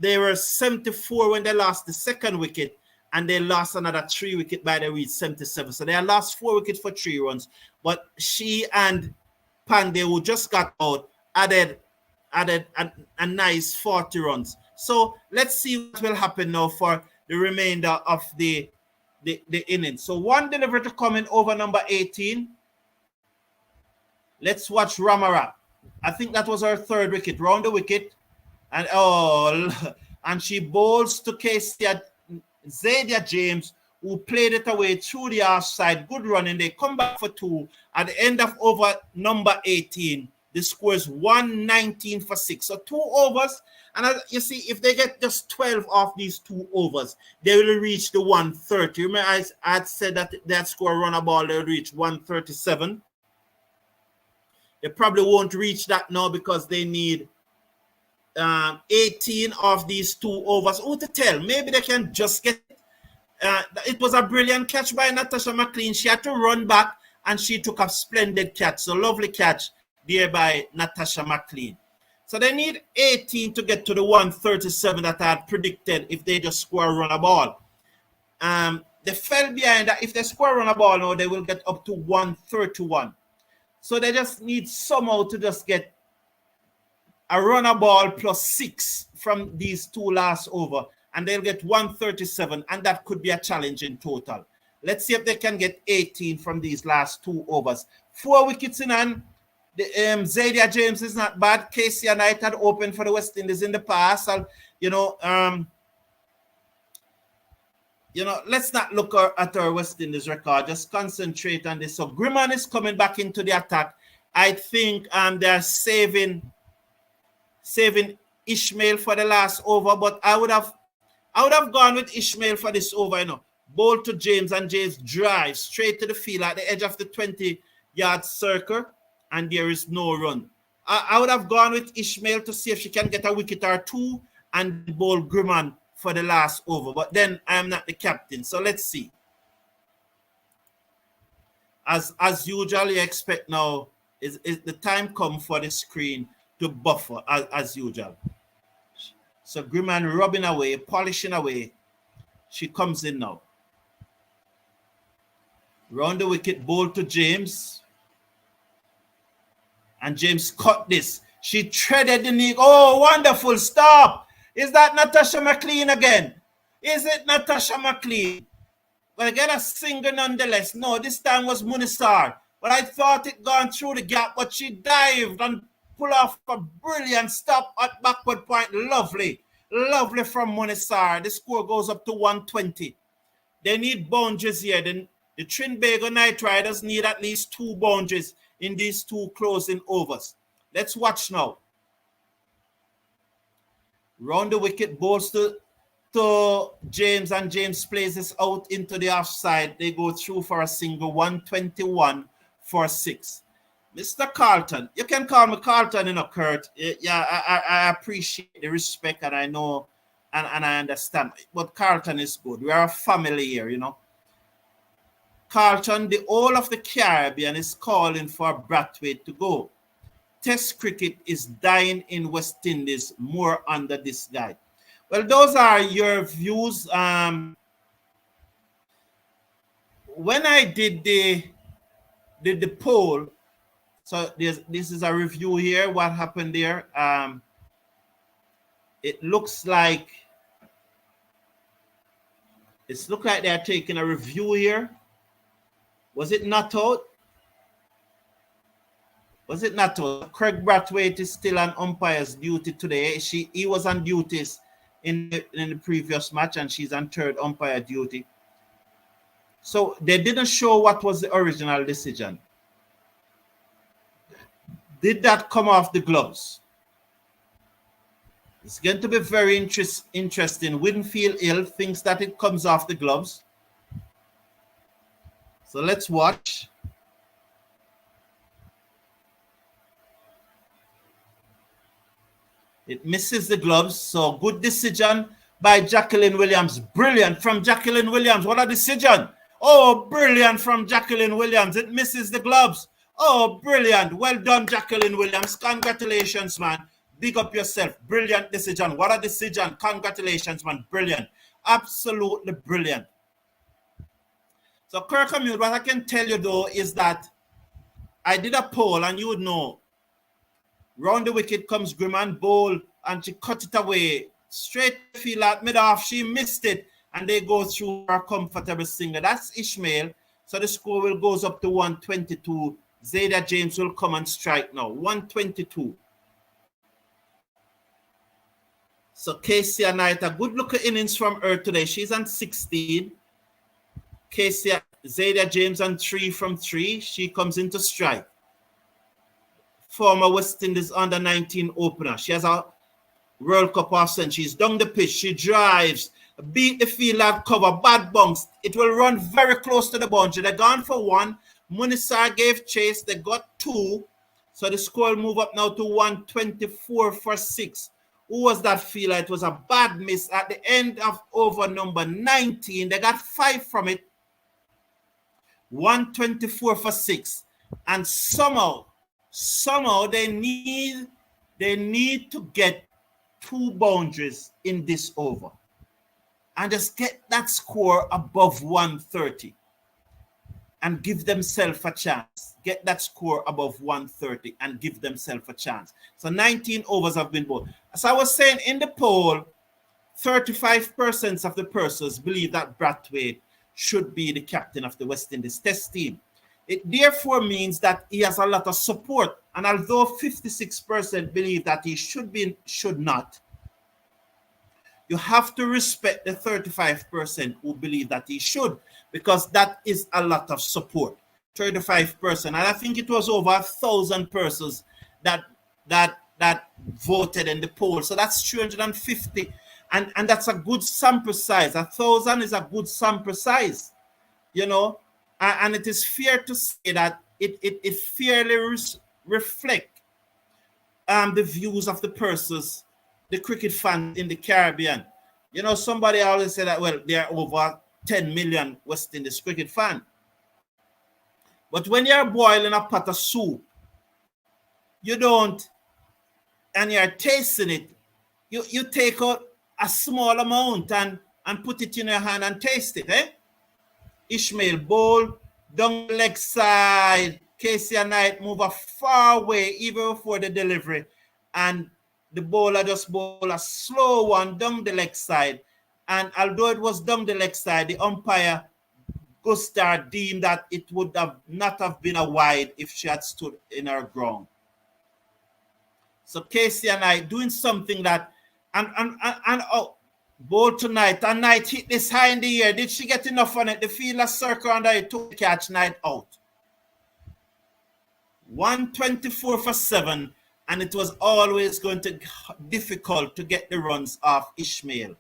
They were 74 when they lost the second wicket, and they lost another 3 wickets by the reach 77. So they had lost 4 wickets for 3 runs, but she and Pandey, who just got out, added a nice 40 runs. So let's see what will happen now for the remainder of the innings. So 1 delivery to come in over number 18. Let's watch Ramara. I think that was her 3rd wicket, round the wicket. And and she bowls to Zadia James, who played it away through the outside. Good running. They come back for 2 at the end of over number 18. The score is 119 for 6. So 2 overs. And you see, if they get just 12 off these 2 overs, they will reach the 130. Remember, I had said that score run a ball, they'll reach 137. They probably won't reach that now because they need 18 of these 2 overs. Who to tell? Maybe they can just get it. It was a brilliant catch by Natasha McLean. She had to run back, and she took a splendid catch. So lovely catch there by Natasha McLean. So they need 18 to get to the 137 that I had predicted if they just score run a ball. They fell behind that. If they score run a ball now, they will get up to 131. So they just need somehow to just get a run a ball plus 6 from these 2 last over, and they'll get 137, and that could be a challenge in total. Let's see if they can get 18 from these last 2 overs. 4 wickets in hand. Zadia James is not bad. Casey Knight had opened for the West Indies in the past. Let's not look at our West Indies record. Just concentrate on this. So Griman is coming back into the attack. I think they're saving Ishmael for the last over, but I would have gone with Ishmael for this over. Ball to James, and James drives straight to the field at the edge of the 20-yard circle, and there is no run. I would have gone with Ishmael to see if she can get a wicket or 2 and bowl Griman for the last over. But then I am not the captain, so let's see. As usual, you expect now is the time come for the screen to buffer as usual. So Griman rubbing away, polishing away. She comes in now. Round the wicket, ball to James. And James cut this. She threaded the knee. Oh, wonderful. Stop. Is that Natasha McLean again? Is it Natasha McLean? Well, I get a single nonetheless. No, this time was Munisar. But I thought it gone through the gap, but she dived and pulled off a brilliant stop at backward point. Lovely. Lovely from Munisar. The score goes up to 120. They need boundaries here. The Trinbago Night Riders need at least 2 boundaries in these 2 closing overs. Let's watch now. Round the wicket, balls to James, and James plays this out into the offside. They go through for a single, 121 for 6. Mr. Carlton, you can call me Carlton, Kurt. Yeah, I appreciate the respect, and I know and I understand. But Carlton is good. We are a family here, Carlton, the whole of the Caribbean is calling for Brathwaite to go. Test cricket is dying in West Indies more under this guy. Well, those are your views. When I did the poll, so this is a review here. What happened there? It looks like they're taking a review here. Was it not out? Was it not out? Craig Brathwaite is still on umpire's duty today. He was on duties in the previous match, and she's on third umpire duty. So they didn't show what was the original decision. Did that come off the gloves? It's going to be very interesting. Winfield Hill thinks that it comes off the gloves. So let's watch. It misses the gloves. So good decision by Jacqueline Williams. Brilliant from Jacqueline Williams. What a decision. Oh, brilliant from Jacqueline Williams. It misses the gloves. Oh, brilliant. Well done, Jacqueline Williams. Congratulations, man. Big up yourself. Brilliant decision. What a decision. Congratulations, man. Brilliant. Absolutely brilliant. So, Kirkhamute, what I can tell you, though, is that I did a poll, and you would know. Round the wicket comes Grimman, bowl, and she cut it away. Straight field at mid-off. She missed it, and they go through a comfortable single. That's Ishmael. So the score will goes up to 122. Zayda James will come and strike now. 122. So Casey Knight, a good looking innings from her today. She's on 16. Zayda James on 3 from 3. She comes into strike. Former West Indies under 19 opener. She has a World Cup off century. She's down the pitch. She drives. Beat the field at cover. Bad bunks. It will run very close to the boundary. They're gone for 1. Munisar gave chase. They got 2. So the score will move up now to 124 for 6. Who was that fielder? It was a bad miss at the end of over number 19. They got 5 from it. 124 for 6. And somehow they need to get 2 boundaries in this over. And just get that score above 130. And give themselves a chance. Get that score above 130 and give themselves a chance. So 19 overs have been bowled. As I was saying in the poll, 35% of the persons believe that Brathwaite should be the captain of the West Indies Test team. It therefore means that he has a lot of support. And although 56% believe that he should not, you have to respect the 35% who believe that he should, because that is a lot of support. 35%. And I think it was over 1,000 persons that voted in the poll. So that's 350. And that's a good sample size. 1,000 is a good sample size, and it is fair to say that it fairly reflects the views of the persons, the cricket fans in the Caribbean. Somebody always say that, well, there are over 10 million West Indies cricket fans. But when you're boiling a pot of soup, and you're tasting it, you take out a small amount and put it in your hand and taste it, eh? Ishmael bowl, down the leg side. Casey Knight move a far away even before the delivery. And the bowler just bowl a slow one down the leg side. And although it was down the leg side, the umpire, Gustar, deemed that it would not have been a wide if she had stood in her ground. So Casey Knight doing something that, and bowl tonight, and Knight hit this high in the air. Did she get enough on it? The fielder circle under it to catch Knight out. 124 for 7. and it was always going to be difficult to get the runs off Ishmael.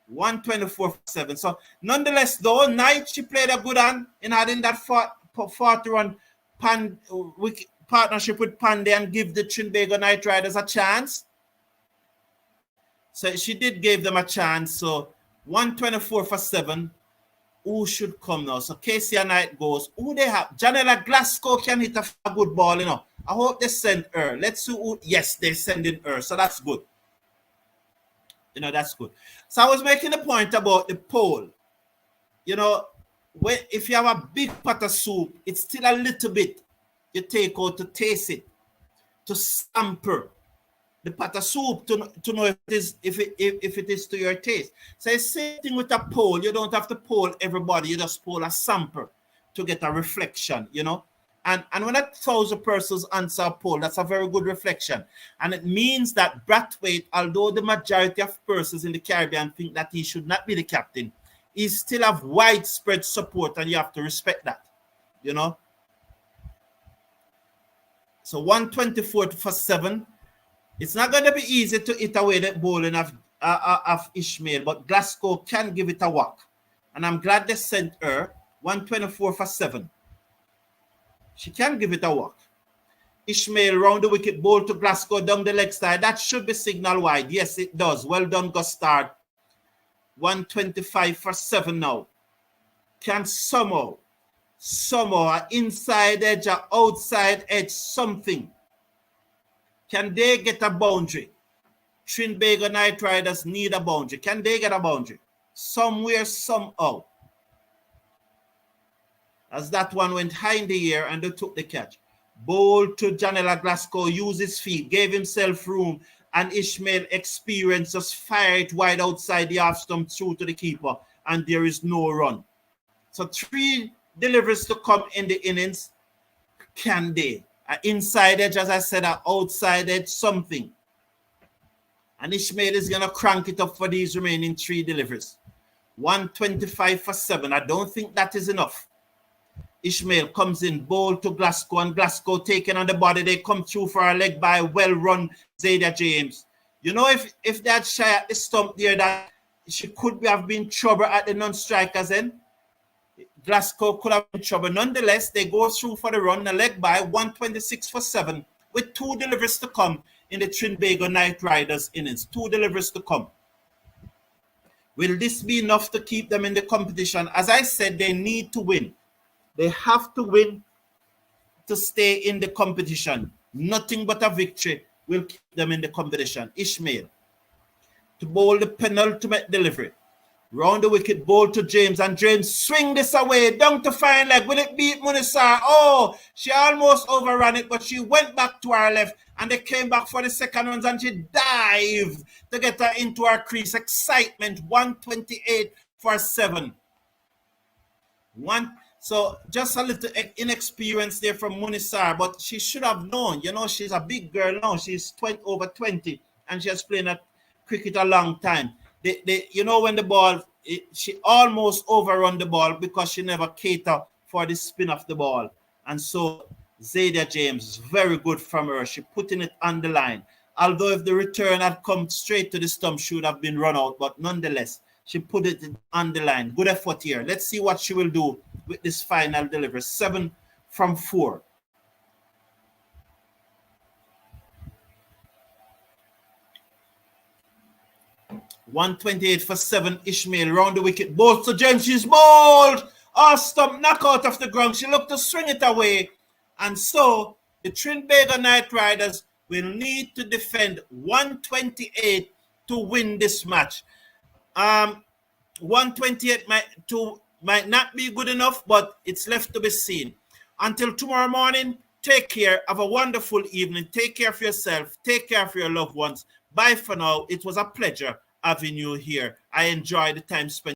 124 for 7. So nonetheless, though, Knight, she played a good hand in adding that 40-run partnership with Pandey and give the Trinbago Knight Riders a chance. So she did give them a chance. So 124 for 7. Who should come now? So Casey and Knight goes. Who they have? Janela Glasgow can hit a good ball, you know. I hope they send her. Let's see who. Yes, they're sending her. So that's good. You know, that's good. So I was making a point about the pole. You know, if you have a big pot of soup, it's still a little bit you take out to taste it, to sample the pot of soup to know if it is to your taste. So it's the same thing with a poll. You don't have to poll everybody. You just poll a sample to get a reflection, you know. And when 1,000 persons answer a poll, that's a very good reflection. And it means that Brathwaite, although the majority of persons in the Caribbean think that he should not be the captain, he still have widespread support, and you have to respect that, you know. So 124 for 7. It's not going to be easy to hit away the bowling of Ishmael, but Glasgow can give it a whack. And I'm glad they sent her 124 for 7. She can give it a whack. Ishmael round the wicket, bowl to Glasgow down the leg side. That should be signal wide. Yes, it does. Well done, Gustard. 125 for 7 now. Can somehow an inside edge or outside edge, something. Can they get a boundary? Trinbago Knight Riders need a boundary. Can they get a boundary? Somewhere, somehow. As that one went high in the air and they took the catch. Bowl to Janela Glasgow, used his feet, gave himself room, and Ishmael experienced just fire it wide outside the half stump through to the keeper, and there is no run. So 3 deliveries to come in the innings. Can they? An inside edge, as I said, an outside edge, something. And Ishmael is going to crank it up for these remaining 3 deliveries. 125 for 7. I don't think that is enough. Ishmael comes in, bowl to Glasgow, and Glasgow taken on the body. They come through for a leg by well-run Zayda James. You know, if they had shy at the stump there, that she could have been trouble at the non-strikers end. Glasgow could have been trouble. Nonetheless, they go through for the run, a leg by 126 for 7, with 2 deliveries to come in the Trinbago Knight Riders innings. 2 deliveries to come. Will this be enough to keep them in the competition? As I said, they need to win. They have to win to stay in the competition. Nothing but a victory will keep them in the competition. Ishmael to bowl the penultimate delivery. Round the wicket, bowl to James, and James swing this away, down to fine leg. Will it beat Munisar? Oh, she almost overran it, but she went back to her left, and they came back for the second runs, and she dived to get her into her crease. Excitement, 128 for 7. So just a little inexperience there from Munisar, but she should have known. You know, she's a big girl now. She's over 20, and she has played at cricket a long time. You know, when the ball, she almost overrun the ball because she never catered for the spin of the ball. And so Zayda James, very good from her. She putting it on the line. Although if the return had come straight to the stump, she would have been run out. But nonetheless, she put it on the line. Good effort here. Let's see what she will do with this final delivery. 7 from 4. $128 for 7. Ishmael round the wicket. Bowls to James. She's bowled. Off stump, knock out of the ground. She looked to swing it away. And so the Trinbago Knight Riders will need to defend 128 to win this match. 128 might not be good enough, but it's left to be seen. Until tomorrow morning, take care. Have a wonderful evening. Take care of yourself. Take care of your loved ones. Bye for now. It was a pleasure having you here. I enjoyed the time spent.